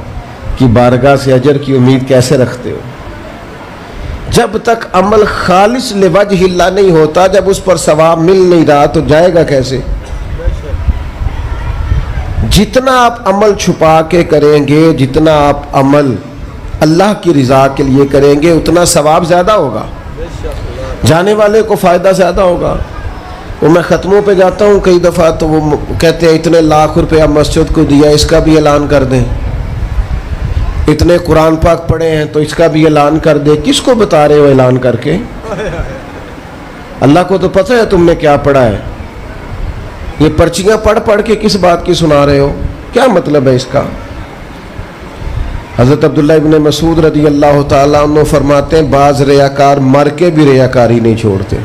[SPEAKER 2] کی بارگاہ سے اجر کی امید کیسے رکھتے ہو؟ جب تک عمل خالص لوجہ اللہ نہیں ہوتا، جب اس پر ثواب مل نہیں رہا تو جائے گا کیسے؟ جتنا آپ عمل چھپا کے کریں گے، جتنا آپ عمل اللہ کی رضا کے لیے کریں گے، اتنا ثواب زیادہ ہوگا، جانے والے کو فائدہ زیادہ ہوگا۔ وہ میں ختموں پہ جاتا ہوں کئی دفعہ تو وہ کہتے ہیں اتنے لاکھ روپیہ مسجد کو دیا، اس کا بھی اعلان کر دیں، اتنے قرآن پاک پڑھے ہیں تو اس کا بھی اعلان کر دے۔ کس کو بتا رہے ہو اعلان کر کے؟ اللہ کو تو پتہ ہے تم نے کیا پڑھا ہے، یہ پرچیاں پڑھ پڑھ کے کس بات کی سنا رہے ہو؟ کیا مطلب ہے اس کا؟ حضرت عبداللہ ابن مسعود رضی اللہ تعالیٰ عنہ فرماتے ہیں بعض ریاکار مر کے بھی ریاکاری نہیں چھوڑتے۔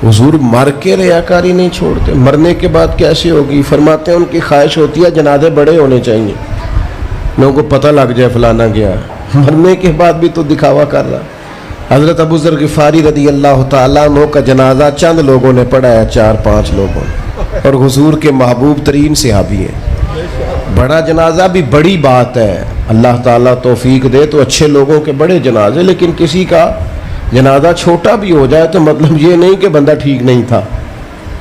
[SPEAKER 2] حضور مر کے ریاکاری نہیں چھوڑتے، مرنے کے بعد کیسے ہوگی؟ فرماتے ہیں ان کی خواہش ہوتی ہے جنازے بڑے ہونے چاہیے، لوگوں کو پتہ لگ جائے فلانا گیا، مرنے کے بعد بھی تو دکھاوا کر رہا۔ حضرت ابو ذر غفاری رضی اللہ تعالیٰ عنہ کا جنازہ چند لوگوں نے پڑھا ہے، 4-5 لوگوں نے، اور حضور کے محبوب ترین صحابی ہیں۔ بڑا جنازہ بھی بڑی بات ہے، اللہ تعالیٰ توفیق دے تو اچھے لوگوں کے بڑے جنازے، لیکن کسی کا جنازہ چھوٹا بھی ہو جائے تو مطلب یہ نہیں کہ بندہ ٹھیک نہیں تھا۔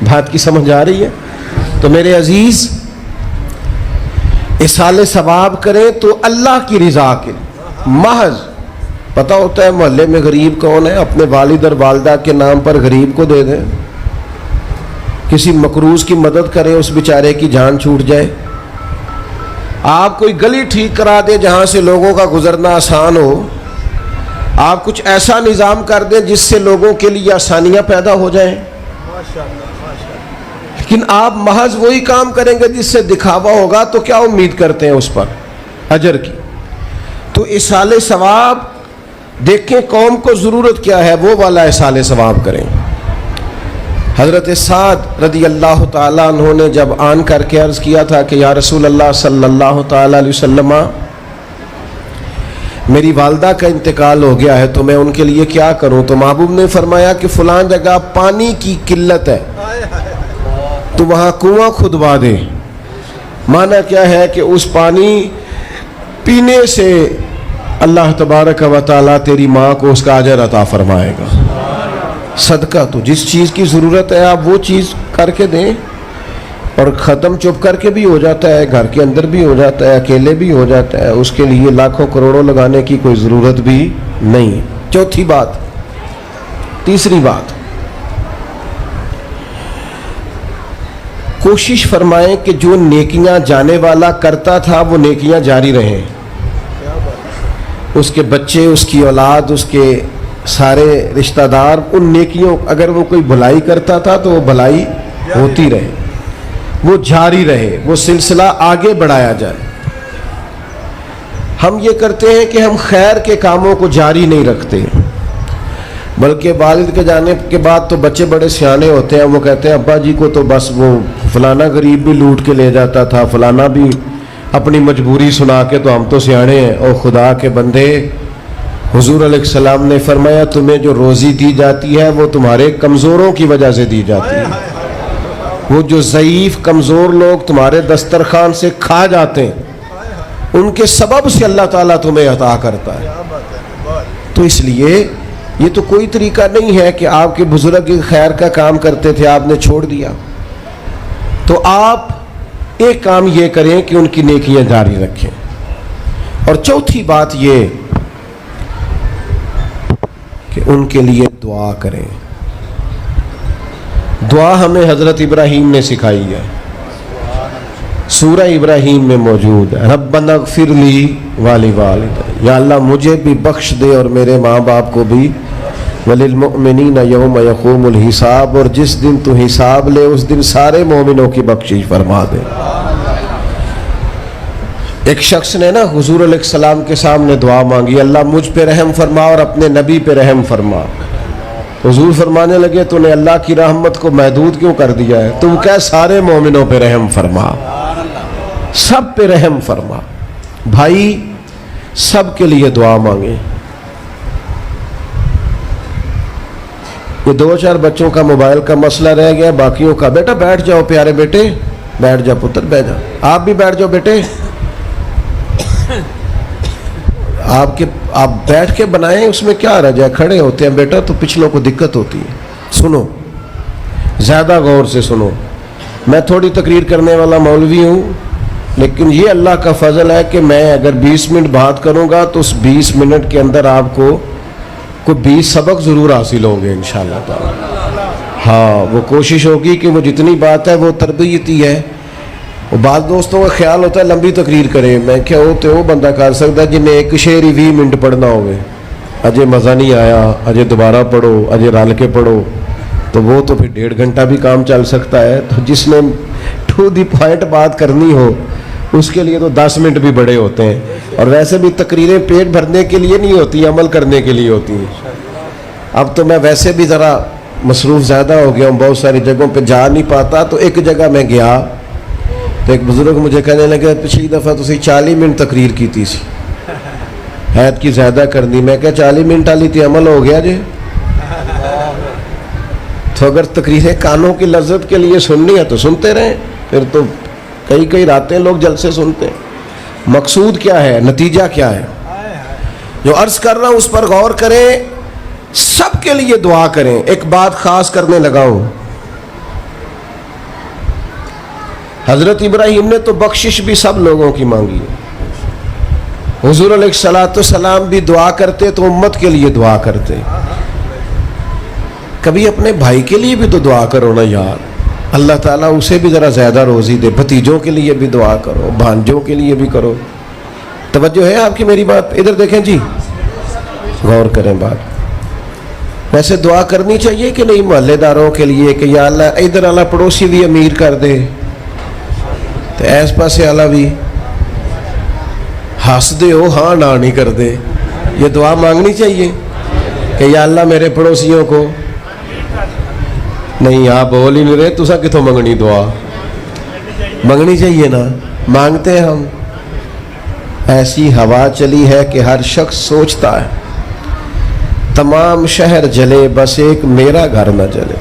[SPEAKER 2] بات کی سمجھ آ رہی ہے؟ تو میرے عزیز، اصال ثواب کریں تو اللہ کی رضا کے محض پتہ ہوتا ہے محلے میں غریب کون ہے، اپنے والد اور والدہ کے نام پر غریب کو دے دیں، کسی مقروض کی مدد کریں، اس بیچارے کی جان چھوٹ جائے۔ آپ کوئی گلی ٹھیک کرا دیں جہاں سے لوگوں کا گزرنا آسان ہو، آپ کچھ ایسا نظام کر دیں جس سے لوگوں کے لیے آسانیاں پیدا ہو جائیں، لیکن آپ محض وہی کام کریں گے جس سے دکھاوا ہوگا تو کیا امید کرتے ہیں اس پر اجر کی؟ تو اصال ثواب دیکھیں قوم کو ضرورت کیا ہے، وہ والا اصال ثواب کریں۔ حضرت سعد رضی اللہ تعالیٰ عنہ نے جب آن کر کے عرض کیا تھا کہ یا رسول اللہ صلی اللہ تعالیٰ علیہ وسلم، میری والدہ کا انتقال ہو گیا ہے تو میں ان کے لیے کیا کروں؟ تو محبوب نے فرمایا کہ فلاں جگہ پانی کی قلت ہے تو وہاں کنواں کھدوا دے۔ معنی کیا ہے کہ اس پانی پینے سے اللہ تبارک و تعالیٰ تیری ماں کو اس کا اجر عطا فرمائے گا۔ صدقہ تو جس چیز کی ضرورت ہے آپ وہ چیز کر کے دیں، اور ختم چپ کر کے بھی ہو جاتا ہے، گھر کے اندر بھی ہو جاتا ہے، اکیلے بھی ہو جاتا ہے، اس کے لیے لاکھوں کروڑوں لگانے کی کوئی ضرورت بھی نہیں۔ چوتھی بات، تیسری بات، کوشش فرمائیں کہ جو نیکیاں جانے والا کرتا تھا وہ نیکیاں جاری رہیں، اس کے بچے، اس کی اولاد، اس کے سارے رشتہ دار ان نیکیوں، اگر وہ کوئی بھلائی کرتا تھا تو وہ بھلائی ہوتی رہے، وہ جاری رہے، وہ سلسلہ آگے بڑھایا جائے۔ ہم یہ کرتے ہیں کہ ہم خیر کے کاموں کو جاری نہیں رکھتے، بلکہ والد کے جانے کے بعد تو بچے بڑے سیانے ہوتے ہیں، وہ کہتے ہیں ابا جی کو تو بس وہ فلانا غریب بھی لوٹ کے لے جاتا تھا، فلانا بھی اپنی مجبوری سنا کے، تو ہم تو سیانے ہیں۔ اور خدا کے بندے، حضور علیہ السلام نے فرمایا تمہیں جو روزی دی جاتی ہے وہ تمہارے کمزوروں کی وجہ سے دی جاتی ہے، وہ جو ضعیف کمزور لوگ تمہارے دسترخوان سے کھا جاتے ہیں ان کے سبب سے اللہ تعالیٰ تمہیں عطا کرتا ہے۔ تو اس لیے یہ تو کوئی طریقہ نہیں ہے کہ آپ کے بزرگ خیر کا کام کرتے تھے آپ نے چھوڑ دیا، تو آپ ایک کام یہ کریں کہ ان کی نیکیاں جاری رکھیں۔ اور چوتھی بات یہ کہ ان کے لیے دعا کریں۔ دعا ہمیں حضرت ابراہیم نے سکھائی ہے، سورہ ابراہیم میں موجود ہے، ربنا اغفر لی ولوالدی، یا اللہ مجھے بھی بخش دے اور میرے ماں باپ کو بھی، وللمؤمنین یوم یقوم الحساب، اور جس دن تو حساب لے اس دن سارے مومنوں کی بخشش فرما دے۔ ایک شخص نے نا حضور علیہ السلام کے سامنے دعا مانگی، اللہ مجھ پہ رحم فرما اور اپنے نبی پہ رحم فرما۔ حضور فرمانے لگے تو نے اللہ کی رحمت کو محدود کیوں کر دیا ہے؟ تم کہہ سارے مومنوں پہ رحم فرما، سب پہ رحم فرما۔ بھائی سب کے لیے دعا مانگیں۔ یہ 2-4 بچوں کا موبائل کا مسئلہ رہ گیا، باقیوں کا بیٹا بیٹھ جاؤ، پیارے بیٹے بیٹھ جاؤ، پتر بیٹھ جاؤ، آپ بھی بیٹھ جاؤ بیٹے، آپ بیٹھ کے بنائیں، اس میں کیا رہ جائے، کھڑے ہوتے ہیں بیٹا تو پچھلوں کو دقت ہوتی ہے۔ سنو، زیادہ غور سے سنو، میں تھوڑی تقریر کرنے والا مولوی ہوں، لیکن یہ اللہ کا فضل ہے کہ میں اگر 20 منٹ بات کروں گا تو اس 20 منٹ کے اندر آپ کو کوئی 20 سبق ضرور حاصل ہوں گے انشاءاللہ تعالی۔ ہاں، وہ کوشش ہوگی کہ وہ جتنی بات ہے وہ تربیتی ہے۔ وہ بعض دوستوں کا خیال ہوتا ہے لمبی تقریر کریں، میں کیا ہوتے وہ بندہ کر سکتا ہے جنہیں ایک شعر ہی 20 منٹ پڑھنا ہوئے، اجے مزہ نہیں آیا، اجے دوبارہ پڑھو، اجے رل کے پڑھو، تو وہ تو پھر 1.5 گھنٹہ بھی کام چل سکتا ہے۔ تو جس نے ٹو دی پوائنٹ بات کرنی ہو اس کے لیے تو 10 منٹ بھی بڑے ہوتے ہیں، اور ویسے بھی تقریریں پیٹ بھرنے کے لیے نہیں ہوتی، عمل کرنے کے لیے ہوتی ہیں۔ اب تو میں ویسے بھی ذرا مصروف زیادہ ہو گیا ہوں، بہت ساری جگہوں پہ جا نہیں پاتا، تو ایک جگہ میں گیا تو ایک بزرگ مجھے کہنے لگے پچھلی دفعہ تسی 40 منٹ تقریر کی تھی سی، حید کی زیادہ کرنی۔ میں کہا 40 منٹ والی تھی، عمل ہو گیا جی۔ تو اگر تقریریں کانوں کی لذت کے لیے سننی ہے تو سنتے رہیں، پھر تو کئی راتیں لوگ جلسے سنتے ہیں۔ مقصود کیا ہے، نتیجہ کیا ہے؟ جو عرض کر رہا ہوں اس پر غور کریں، سب کے لیے دعا کریں۔ ایک بات خاص کرنے لگا ہوں، حضرت ابراہیم نے تو بخشش بھی سب لوگوں کی مانگی، حضور علیہ السلام بھی دعا کرتے تو امت کے لیے دعا کرتے۔ کبھی اپنے بھائی کے لیے بھی تو دعا کرو نا یار، اللہ تعالیٰ اسے بھی ذرا زیادہ روزی دے، بھتیجوں کے لیے بھی دعا کرو، بھانجوں کے لیے بھی کرو۔ توجہ ہے آپ کی میری بات؟ ادھر دیکھیں جی، غور کریں بات۔ ویسے دعا کرنی چاہیے کہ نہیں محلے داروں کے لیے کہ یا اللہ ادھر والا پڑوسی بھی امیر کر دے، تو ایس پاسے والا بھی ہنس دے ہو ہاں نہ نہیں کر دے۔ یہ دعا مانگنی چاہیے کہ یا اللہ میرے پڑوسیوں کو، نہیں آپ بول ہی نہیں رہے، تسا کتوں منگنی دعا؟ منگنی چاہیے نا، مانگتے ہیں ہم۔ ایسی ہوا چلی ہے کہ ہر شخص سوچتا ہے تمام شہر جلے بس ایک میرا گھر نہ جلے۔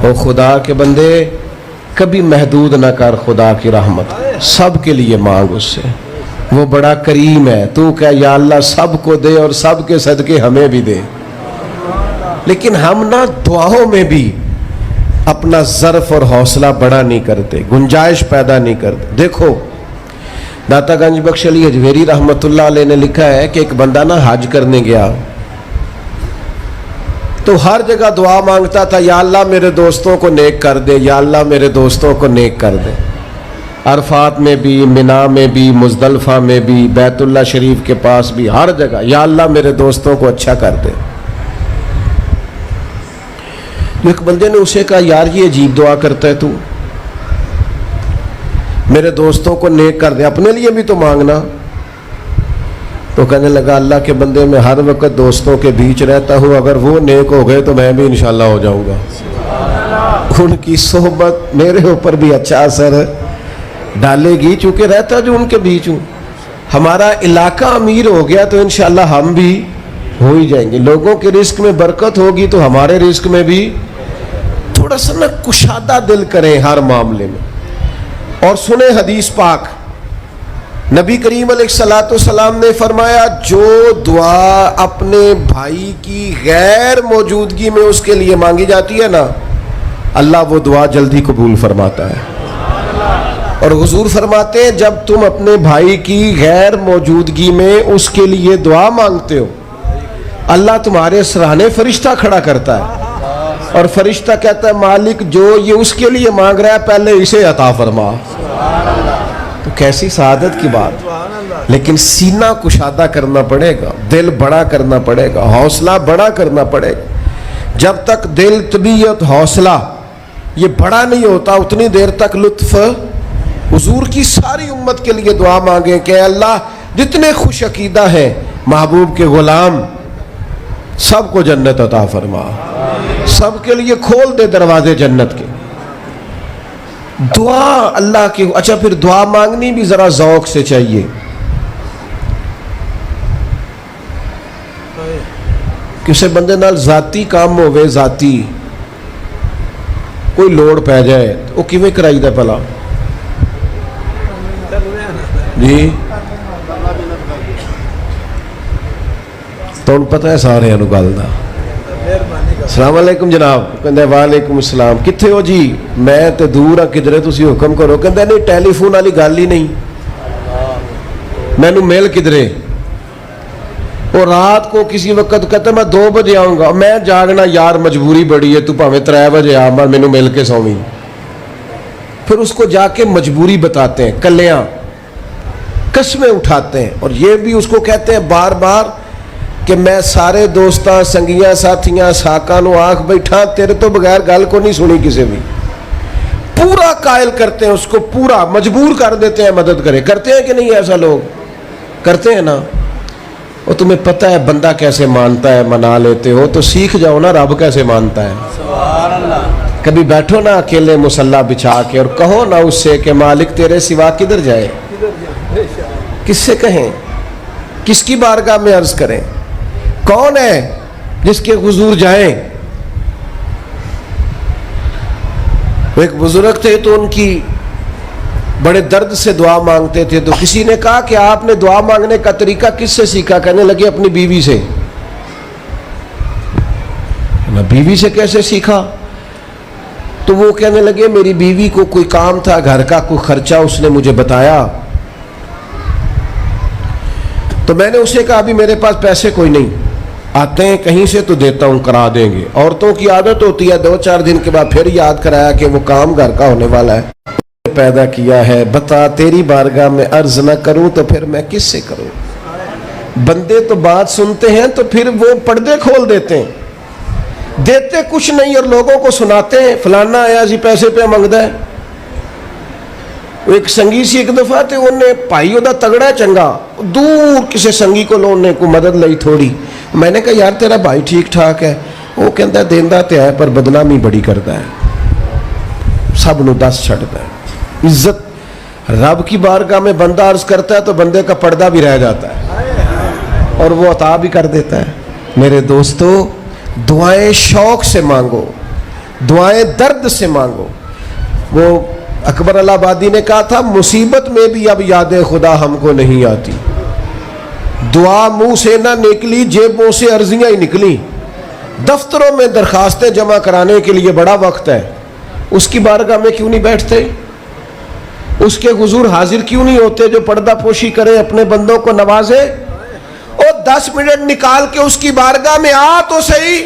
[SPEAKER 2] او خدا کے بندے کبھی محدود نہ کر خدا کی رحمت، سب کے لیے مانگ اس سے، وہ بڑا کریم ہے۔ تو کہ یا اللہ سب کو دے اور سب کے صدقے ہمیں بھی دے۔ لیکن ہم نہ دعاؤں میں بھی اپنا ظرف اور حوصلہ بڑا نہیں کرتے، گنجائش پیدا نہیں کرتے۔ دیکھو داتا گنج بخش علی اجویری رحمت اللہ علیہ نے لکھا ہے کہ ایک بندہ نا حج کرنے گیا تو ہر جگہ دعا مانگتا تھا، یا اللہ میرے دوستوں کو نیک کر دے، یا اللہ میرے دوستوں کو نیک کر دے۔ عرفات میں بھی، منا میں بھی، مزدلفہ میں بھی، بیت اللہ شریف کے پاس بھی، ہر جگہ یا اللہ میرے دوستوں کو اچھا کر دے۔ ایک بندے نے اسے کہا یار یہ عجیب دعا کرتا ہے تو، میرے دوستوں کو نیک کر دے، اپنے لیے بھی تو مانگنا۔ تو کہنے لگا اللہ کے بندے میں ہر وقت دوستوں کے بیچ رہتا ہوں، اگر وہ نیک ہو گئے تو میں بھی انشاءاللہ ہو جاؤں گا۔ ان کی صحبت میرے اوپر بھی اچھا اثر ڈالے گی چونکہ رہتا جو ان کے بیچ ہوں۔ ہمارا علاقہ امیر ہو گیا تو انشاءاللہ ہم بھی ہو ہی جائیں گے۔ لوگوں کے رزق میں برکت ہوگی تو ہمارے رزق میں بھی تھوڑا سا نا کشادہ دل کریں ہر معاملے میں۔ اور سنیں حدیث پاک، نبی کریم علیہ السلام نے فرمایا جو دعا اپنے بھائی کی غیر موجودگی میں اس کے لیے مانگی جاتی ہے نا، اللہ وہ دعا جلدی قبول فرماتا ہے۔ اور حضور فرماتے ہیں جب تم اپنے بھائی کی غیر موجودگی میں اس کے لیے دعا مانگتے ہو، اللہ تمہارے سرانے فرشتہ کھڑا کرتا ہے اور فرشتہ کہتا ہے مالک جو یہ اس کے لیے مانگ رہا ہے پہلے اسے عطا فرما۔ تو کیسی سعادت کی بات۔ لیکن سینہ کشادہ کرنا پڑے گا، دل بڑا کرنا پڑے گا، حوصلہ بڑا کرنا پڑے گا۔ جب تک دل، طبیعت، حوصلہ یہ بڑا نہیں ہوتا اتنی دیر تک لطف حضور کی ساری امت کے لیے دعا مانگیں کہ اے اللہ جتنے خوش عقیدہ ہیں محبوب کے غلام سب کو جنت عطا فرما، سب کے لیے کھول دے دروازے جنت کے۔ دعا اللہ کی۔ اچھا پھر دعا مانگنی بھی ذرا ذوق سے چاہیے۔ کسی بندے نال ذاتی کام ہوئے، ذاتی کوئی لوڑ پہ جائے وہ کیویں کرائی دا پلا جی؟ تو پتہ ہے سارے گل دا۔ السلام علیکم جناب، کہندا وعلیکم السلام، کتھے ہو جی؟ میں تے دور ہاں، کدھرے تسی حکم کرو۔ کہندا نہیں ٹیلی فون والی گل ہی نہیں، مینوں مل کدھرے؟ اور رات کو کسی وقت کہتا میں 2 بجے آؤں گا، میں جاگنا یار مجبوری بڑی ہے، تو پاویں 3 بجے آ، مینوں مل کے سوویں۔ پھر اس کو جا کے مجبوری بتاتے ہیں، کلیاں قسمیں اٹھاتے ہیں، اور یہ بھی اس کو کہتے ہیں بار بار کہ میں سارے دوستاں سنگیاں ساتھیاں ساکاں نو آنکھ بیٹھا، تیرے تو بغیر گل کو نہیں سنی کسی بھی۔ پورا قائل کرتے ہیں اس کو، پورا مجبور کر دیتے ہیں مدد کرے۔ کرتے ہیں کہ نہیں ایسا؟ لوگ کرتے ہیں نا۔ اور تمہیں پتہ ہے بندہ کیسے مانتا ہے، منا لیتے ہو تو سیکھ جاؤ نا رب کیسے مانتا ہے۔ سبحان اللہ۔ کبھی بیٹھو نا اکیلے مصلی بچھا کے اور کہو نا اس سے کہ مالک تیرے سوا کدھر جائے، کس سے کہیں، کس کی بارگاہ میں عرض کریں، کون ہے جس کے حضور جائیں؟ ایک بزرگ تھے تو ان کی بڑے درد سے دعا مانگتے تھے، تو کسی نے کہا کہ آپ نے دعا مانگنے کا طریقہ کس سے سیکھا؟ کہنے لگے اپنی بیوی سے۔ بیوی سے کیسے سیکھا؟ تو وہ کہنے لگے میری بیوی کو کوئی کام تھا گھر کا، کوئی خرچہ اس نے مجھے بتایا، تو میں نے اسے کہا ابھی میرے پاس پیسے کوئی نہیں، آتے ہیں کہیں سے تو دیتا ہوں، کرا دیں گے۔ عورتوں کی عادت ہوتی ہے 2-4 دن کے بعد پھر یاد کرایا کہ وہ کام گھر کا ہونے والا ہے، پیدا کیا ہے، بتا تیری بارگاہ میں عرض نہ کروں تو پھر میں کس سے کروں؟ بندے تو بات سنتے ہیں تو پھر وہ پردے کھول دیتے ہیں، دیتے کچھ نہیں اور لوگوں کو سناتے ہیں فلانا آیا جی پیسے پہ منگدا ہے۔ ایک سنگی سی ایک دفعہ تے انہیں پائی دا تگڑا چنگا، دور کسی سنگی کو لونے کو مدد لئی تھوڑی، میں نے کہا یار تیرا بھائی ٹھیک ٹھاک ہے؟ وہ کہندا دیندا تے ہے پر بدنامی بڑی کردا ہے، سب نو دس چھڑدا ہے۔ عزت رب کی بارگاہ میں بندہ عرض کرتا ہے تو بندے کا پردہ بھی رہ جاتا ہے اور وہ عطا بھی کر دیتا ہے۔ میرے دوستو دعائیں شوق سے مانگو، دعائیں درد سے مانگو۔ وہ اکبر الہآبادی نے کہا تھا مصیبت میں بھی اب یاد خدا ہم کو نہیں آتی، دعا منہ سے نہ نکلی جیبوں سے عرضیاں ہی نکلی۔ دفتروں میں درخواستیں جمع کرانے کے لیے بڑا وقت ہے، اس کی بارگاہ میں کیوں نہیں بیٹھتے؟ اس کے حضور حاضر کیوں نہیں ہوتے جو پردہ پوشی کرے، اپنے بندوں کو نوازے؟ اور 10 منٹ نکال کے اس کی بارگاہ میں آ تو صحیح۔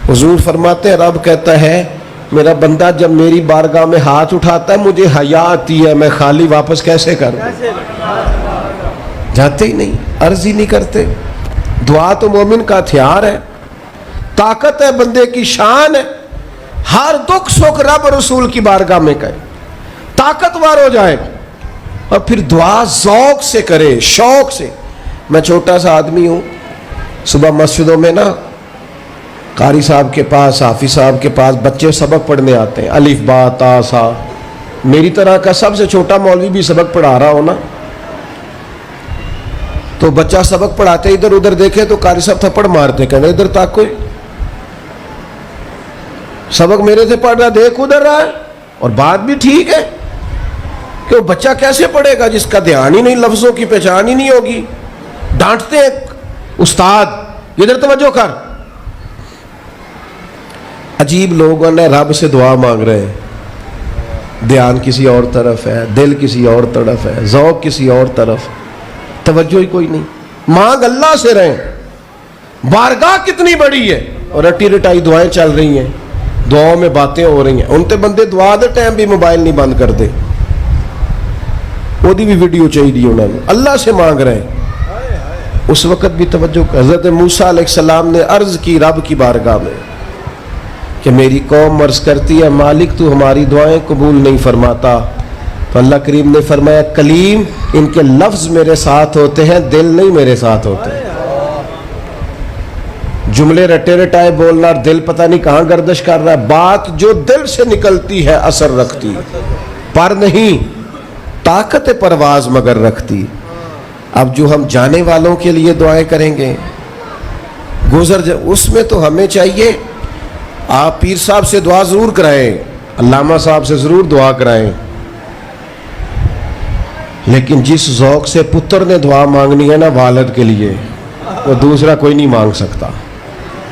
[SPEAKER 2] حضور فرماتے ہیں رب کہتا ہے میرا بندہ جب میری بارگاہ میں ہاتھ اٹھاتا ہے مجھے حیا آتی ہے، میں خالی واپس کیسے کروں؟ جاتے ہی نہیں، عرض ہی نہیں کرتے۔ دعا تو مومن کا ہتھیار ہے، طاقت ہے بندے کی، شان ہے۔ ہر دکھ سکھ رب رسول کی بارگاہ میں کہے، طاقتور ہو جائے، اور پھر دعا ذوق سے کرے، شوق سے۔ میں چھوٹا سا آدمی ہوں، صبح مسجدوں میں نا قاری صاحب کے پاس، حافظ صاحب کے پاس بچے سبق پڑھنے آتے ہیں، الف با تا سا۔ میری طرح کا سب سے چھوٹا مولوی بھی سبق پڑھا رہا ہو نا، تو بچہ سبق پڑھاتے ادھر ادھر دیکھے تو قاری صاحب تھپڑ مارتے، کہنے ادھر تاک کوئی سبق میرے سے پڑھ رہا، دیکھ ادھر رہا ہے۔ اور بات بھی ٹھیک ہے کہ وہ بچہ کیسے پڑھے گا جس کا دھیان ہی نہیں، لفظوں کی پہچان ہی نہیں ہوگی۔ ڈانٹتے ہیں استاد ادھر توجہ کر۔ عجیب لوگوں نے رب سے دعا مانگ رہے ہیں، دھیان کسی اور طرف ہے، دل کسی اور طرف ہے، ذوق کسی اور طرف، توجہ ہی کوئی نہیں۔ مانگ اللہ سے رہیں، بارگاہ کتنی بڑی ہے، اور رٹی رٹائی دعائیں چل رہی ہیں، دعاؤں میں باتیں ہو رہی ہیں۔ ان تے بندے دعا دے ٹائم بھی موبائل نہیں بند کر دے، وہ دی بھی ویڈیو چاہیے انہوں نے، اللہ سے مانگ رہے ہیں۔ اس وقت بھی توجہ کر، حضرت موسیٰ علیہ السلام نے عرض کی رب کی بارگاہ میں، کہ میری قوم عرض کرتی ہے مالک تو ہماری دعائیں قبول نہیں فرماتا، تو اللہ کریم نے فرمایا کلیم ان کے لفظ میرے ساتھ ہوتے ہیں، دل نہیں میرے ساتھ ہوتے۔ جملے رٹے رٹائے بولنا اور دل پتہ نہیں کہاں گردش کر رہا ہے، بات جو دل سے نکلتی ہے اثر رکھتی، پر نہیں طاقت پرواز مگر رکھتی۔ اب جو ہم جانے والوں کے لیے دعائیں کریں گے اس میں تو ہمیں چاہیے آپ پیر صاحب سے دعا ضرور کرائیں، علامہ صاحب سے ضرور دعا کرائیں، لیکن جس ذوق سے پتر نے دعا مانگنی ہے نا والد کے لیے، وہ دوسرا کوئی نہیں مانگ سکتا۔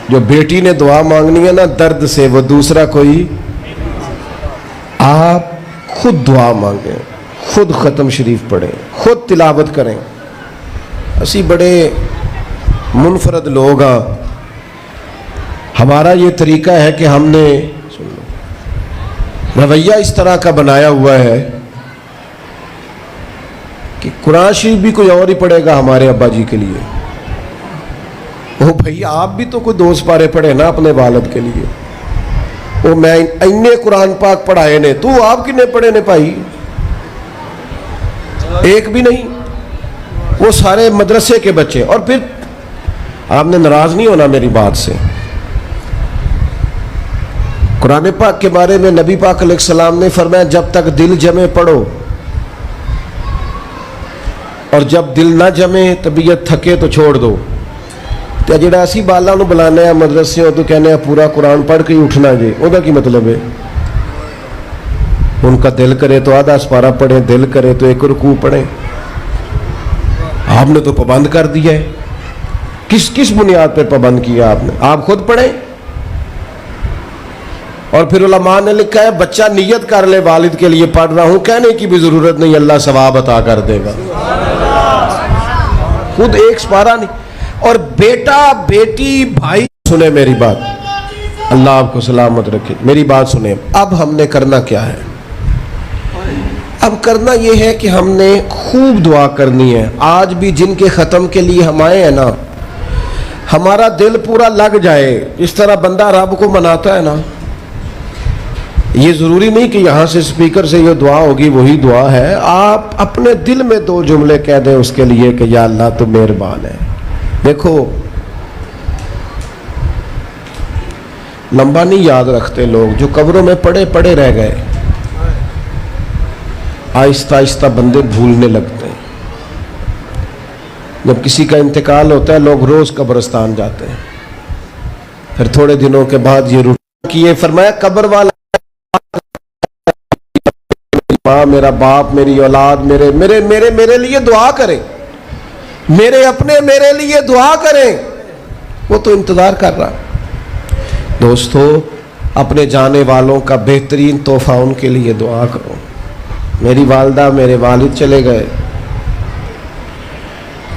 [SPEAKER 2] جو بیٹی نے دعا مانگنی ہے نا درد سے، وہ دوسرا کوئی۔ آپ خود دعا مانگیں، خود ختم شریف پڑھیں، خود تلاوت کریں۔ اسی بڑے منفرد لوگ ہیں، ہمارا یہ طریقہ ہے کہ ہم نے رویہ اس طرح کا بنایا ہوا ہے کہ قرآن شریف بھی کوئی اور ہی پڑھے گا ہمارے ابا جی کے لیے۔ وہ بھئی آپ بھی تو کوئی 2 سپارے پڑھے نا اپنے والد کے لیے۔ وہ میں اینے قرآن پاک پڑھائے نے، تو آپ کنے پڑھے نے بھائی؟ ایک بھی نہیں، وہ سارے مدرسے کے بچے۔ اور پھر آپ نے ناراض نہیں ہونا میری بات سے، قرآن پاک کے بارے میں نبی پاک علیہ السلام نے فرمایا جب تک دل جمے پڑھو، اور جب دل نہ جمے طبیعت تھکے تو چھوڑ دو۔ تو جڑا اسی بالا نو بلانے ہیں مدرسے تو کہنے ہیں پورا قرآن پڑھ کے ہی اٹھنا جی، وہ کی مطلب ہے؟ ان کا دل کرے تو آدھا سپارہ پڑھیں، دل کرے تو 1 رکوع پڑھیں۔ آپ نے تو پابند کر دیا ہے۔ کس بنیاد پر پابند کیا آپ نے؟ آپ خود پڑھیں۔ اور پھر علماء نے لکھا ہے بچہ نیت کر لے والد کے لیے پڑھ رہا ہوں، کہنے کی بھی ضرورت نہیں، اللہ ثواب عطا کر دے گا۔ خود 1 سپارہ نہیں۔ اور بیٹا بیٹی بھائی سنیں میری بات، اللہ آپ کو سلامت رکھے، میری بات سنیں۔ اب ہم نے کرنا کیا ہے؟ اب کرنا یہ ہے کہ ہم نے خوب دعا کرنی ہے۔ آج بھی جن کے ختم کے لیے ہم آئے ہیں نا، ہمارا دل پورا لگ جائے، اس طرح بندہ رب کو مناتا ہے نا۔ یہ ضروری نہیں کہ یہاں سے سپیکر سے یہ دعا ہوگی وہی دعا ہے، آپ اپنے دل میں 2 جملے کہہ دیں اس کے لیے کہ یا اللہ تو مہربان ہے۔ دیکھو لمبا نہیں یاد رکھتے لوگ، جو قبروں میں پڑے رہ گئے، آہستہ آہستہ بندے بھولنے لگتے ہیں۔ جب کسی کا انتقال ہوتا ہے لوگ روز قبرستان جاتے ہیں، پھر تھوڑے دنوں کے بعد یہ روٹین کیے، فرمایا قبر والا ماں، میرا باپ، میری اولاد میرے لیے دعا کرے، میرے اپنے میرے لیے دعا کریں، وہ تو انتظار کر رہا۔ دوستو اپنے جانے والوں کا بہترین تحفہ ان کے لیے دعا کرو۔ میری والدہ میرے والد چلے گئے،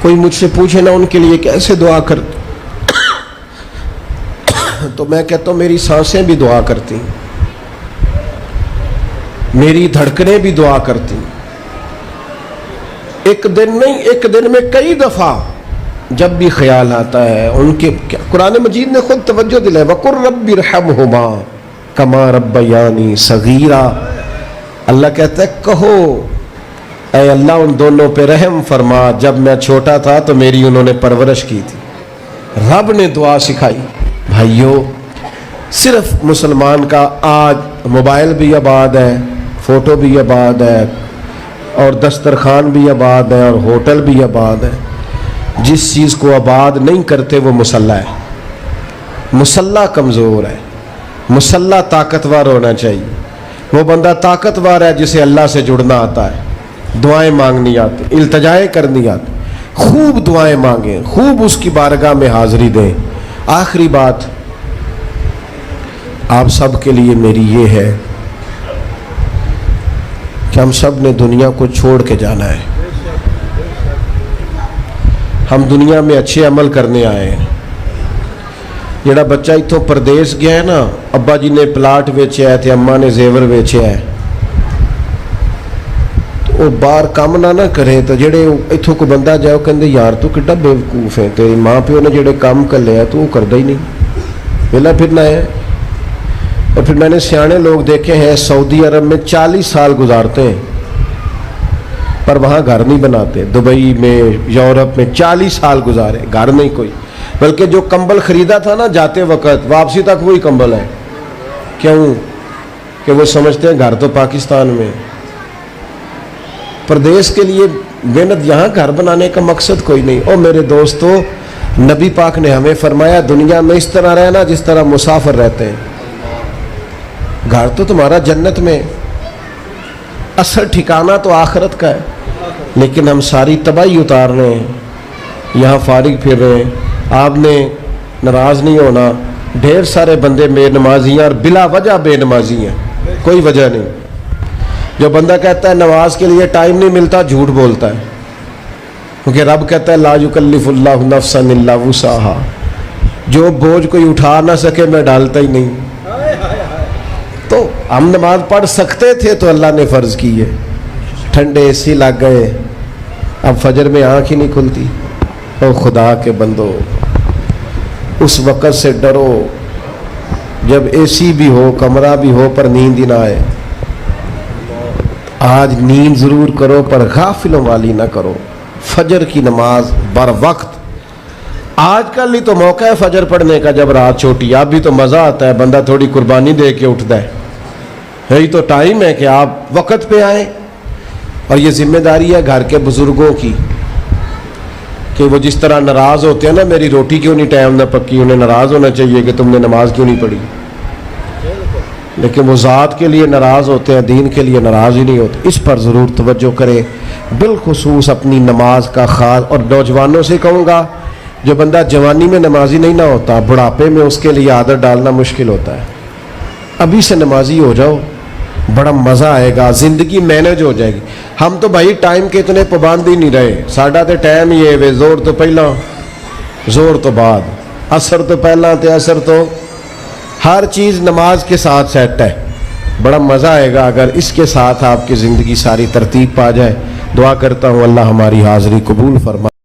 [SPEAKER 2] کوئی مجھ سے پوچھے نا ان کے لیے کیسے دعا کرتے تو میں کہتا ہوں میری سانسیں بھی دعا کرتی، میری دھڑکنیں بھی دعا کرتی۔ ایک دن نہیں، ایک دن میں کئی دفعہ جب بھی خیال آتا ہے ان کے، قرآن مجید نے خود توجہ دلائی وَقُلْ رَبِّ ارْحَمْهُمَا كَمَا رَبَّيَانِي صَغِيرًا۔ اللہ کہتا ہے کہو اے اللہ ان دونوں پہ رحم فرما، جب میں چھوٹا تھا تو میری انہوں نے پرورش کی تھی۔ رب نے دعا سکھائی۔ بھائیو صرف مسلمان کا آج موبائل بھی آباد ہے، فوٹو بھی آباد ہے، اور دسترخوان بھی آباد ہے، اور ہوٹل بھی آباد ہے۔ جس چیز کو آباد نہیں کرتے وہ مسلح ہے۔ مسلح کمزور ہے، مسلح طاقتور ہونا چاہیے۔ وہ بندہ طاقتور ہے جسے اللہ سے جڑنا آتا ہے، دعائیں مانگنی آتی، التجائیں کرنی آتی، خوب دعائیں مانگیں، خوب اس کی بارگاہ میں حاضری دیں۔ آخری بات آپ سب کے لیے میری یہ ہے کہ ہم سب نے دنیا کو چھوڑ کے جانا ہے۔ ہم دنیا میں اچھے عمل کرنے آئے ہیں۔ جڑا بچہ اتوں پردیس گیا ہے نا، ابا جی نے پلاٹ ویچیا ہے تے اماں نے زیور ویچیا ہے، تو وہ باہر کام نہ کرے، تو جڑے اتوں کو بندہ جائے وہ کہندے یار تو کڈا بیوقوف ہے، تیری ماں پیو نے جڑے کام کر لیا تو وہ کردا ہی نہیں، ویلا پھرنا ہے۔ اور پھر میں نے سیانے لوگ دیکھے ہیں سعودی عرب میں 40 سال گزارتے ہیں پر وہاں گھر نہیں بناتے. دبئی میں یورپ میں 40 سال گزارے, گھر نہیں کوئی, بلکہ جو کمبل خریدا تھا نا جاتے وقت واپسی تک وہی کمبل ہے. کیوں؟ کہ وہ سمجھتے ہیں گھر تو پاکستان میں. پردیس کے لیے محنت, یہاں گھر بنانے کا مقصد کوئی نہیں. اور میرے دوستو, نبی پاک نے ہمیں فرمایا دنیا میں اس طرح رہنا جس طرح مسافر رہتے ہیں. گھر تو تمہارا جنت میں, اصل ٹھکانہ تو آخرت کا ہے. لیکن ہم ساری تباہی اتار رہے ہیں, یہاں فارغ پھر رہے ہیں. آپ نے ناراض نہیں ہونا, ڈھیر سارے بندے بے نمازی ہیں اور بلا وجہ بے نمازی ہیں, کوئی وجہ نہیں. جو بندہ کہتا ہے نماز کے لیے ٹائم نہیں ملتا, جھوٹ بولتا ہے, کیونکہ رب کہتا ہے لا یکلف اللہ نفسا الا وسعہا, جو بوجھ کوئی اٹھا نہ سکے میں ڈالتا ہی نہیں. تو ہم نماز پڑھ سکتے تھے تو اللہ نے فرض کی ہے. ٹھنڈے اے سی لگ گئے, اب فجر میں آنکھ ہی نہیں کھلتی. او خدا کے بندو, اس وقت سے ڈرو جب اے سی بھی ہو, کمرہ بھی ہو, پر نیند ہی نہ آئے. آج نیند ضرور کرو پر غافلوں والی نہ کرو. فجر کی نماز بر وقت. آج کل ہی تو موقع ہے فجر پڑھنے کا جب رات چھوٹی. اب بھی تو مزہ آتا ہے, بندہ تھوڑی قربانی دے کے اٹھتا ہے. یہی تو ٹائم ہے کہ آپ وقت پہ آئیں. اور یہ ذمہ داری ہے گھر کے بزرگوں کی کہ وہ جس طرح ناراض ہوتے ہیں نا, میری روٹی کیوں نہیں ٹائم نہ پکی, انہیں ناراض ہونا چاہیے کہ تم نے نماز کیوں نہیں پڑھی. لیکن وہ ذات کے لیے ناراض ہوتے ہیں, دین کے لیے ناراض ہی نہیں ہوتے. اس پر ضرور توجہ کریں, بالخصوص اپنی نماز کا خاص. اور نوجوانوں سے کہوں گا, جو بندہ جوانی میں نمازی نہیں نہ ہوتا, بڑھاپے میں اس کے لیے عادت ڈالنا مشکل ہوتا ہے. ابھی سے نمازی ہو جاؤ, بڑا مزہ آئے گا, زندگی مینج ہو جائے گی. ہم تو بھائی ٹائم کے اتنے پابند ہی نہیں رہے. ساڈا تو ٹائم ہی ہے, زور تو پہلا زور تو بعد, اثر تو پہلا تے اثر تو, ہر چیز نماز کے ساتھ سیٹ ہے. بڑا مزہ آئے گا اگر اس کے ساتھ آپ کی زندگی ساری ترتیب پا جائے. دعا کرتا ہوں اللہ ہماری حاضری قبول فرمائے.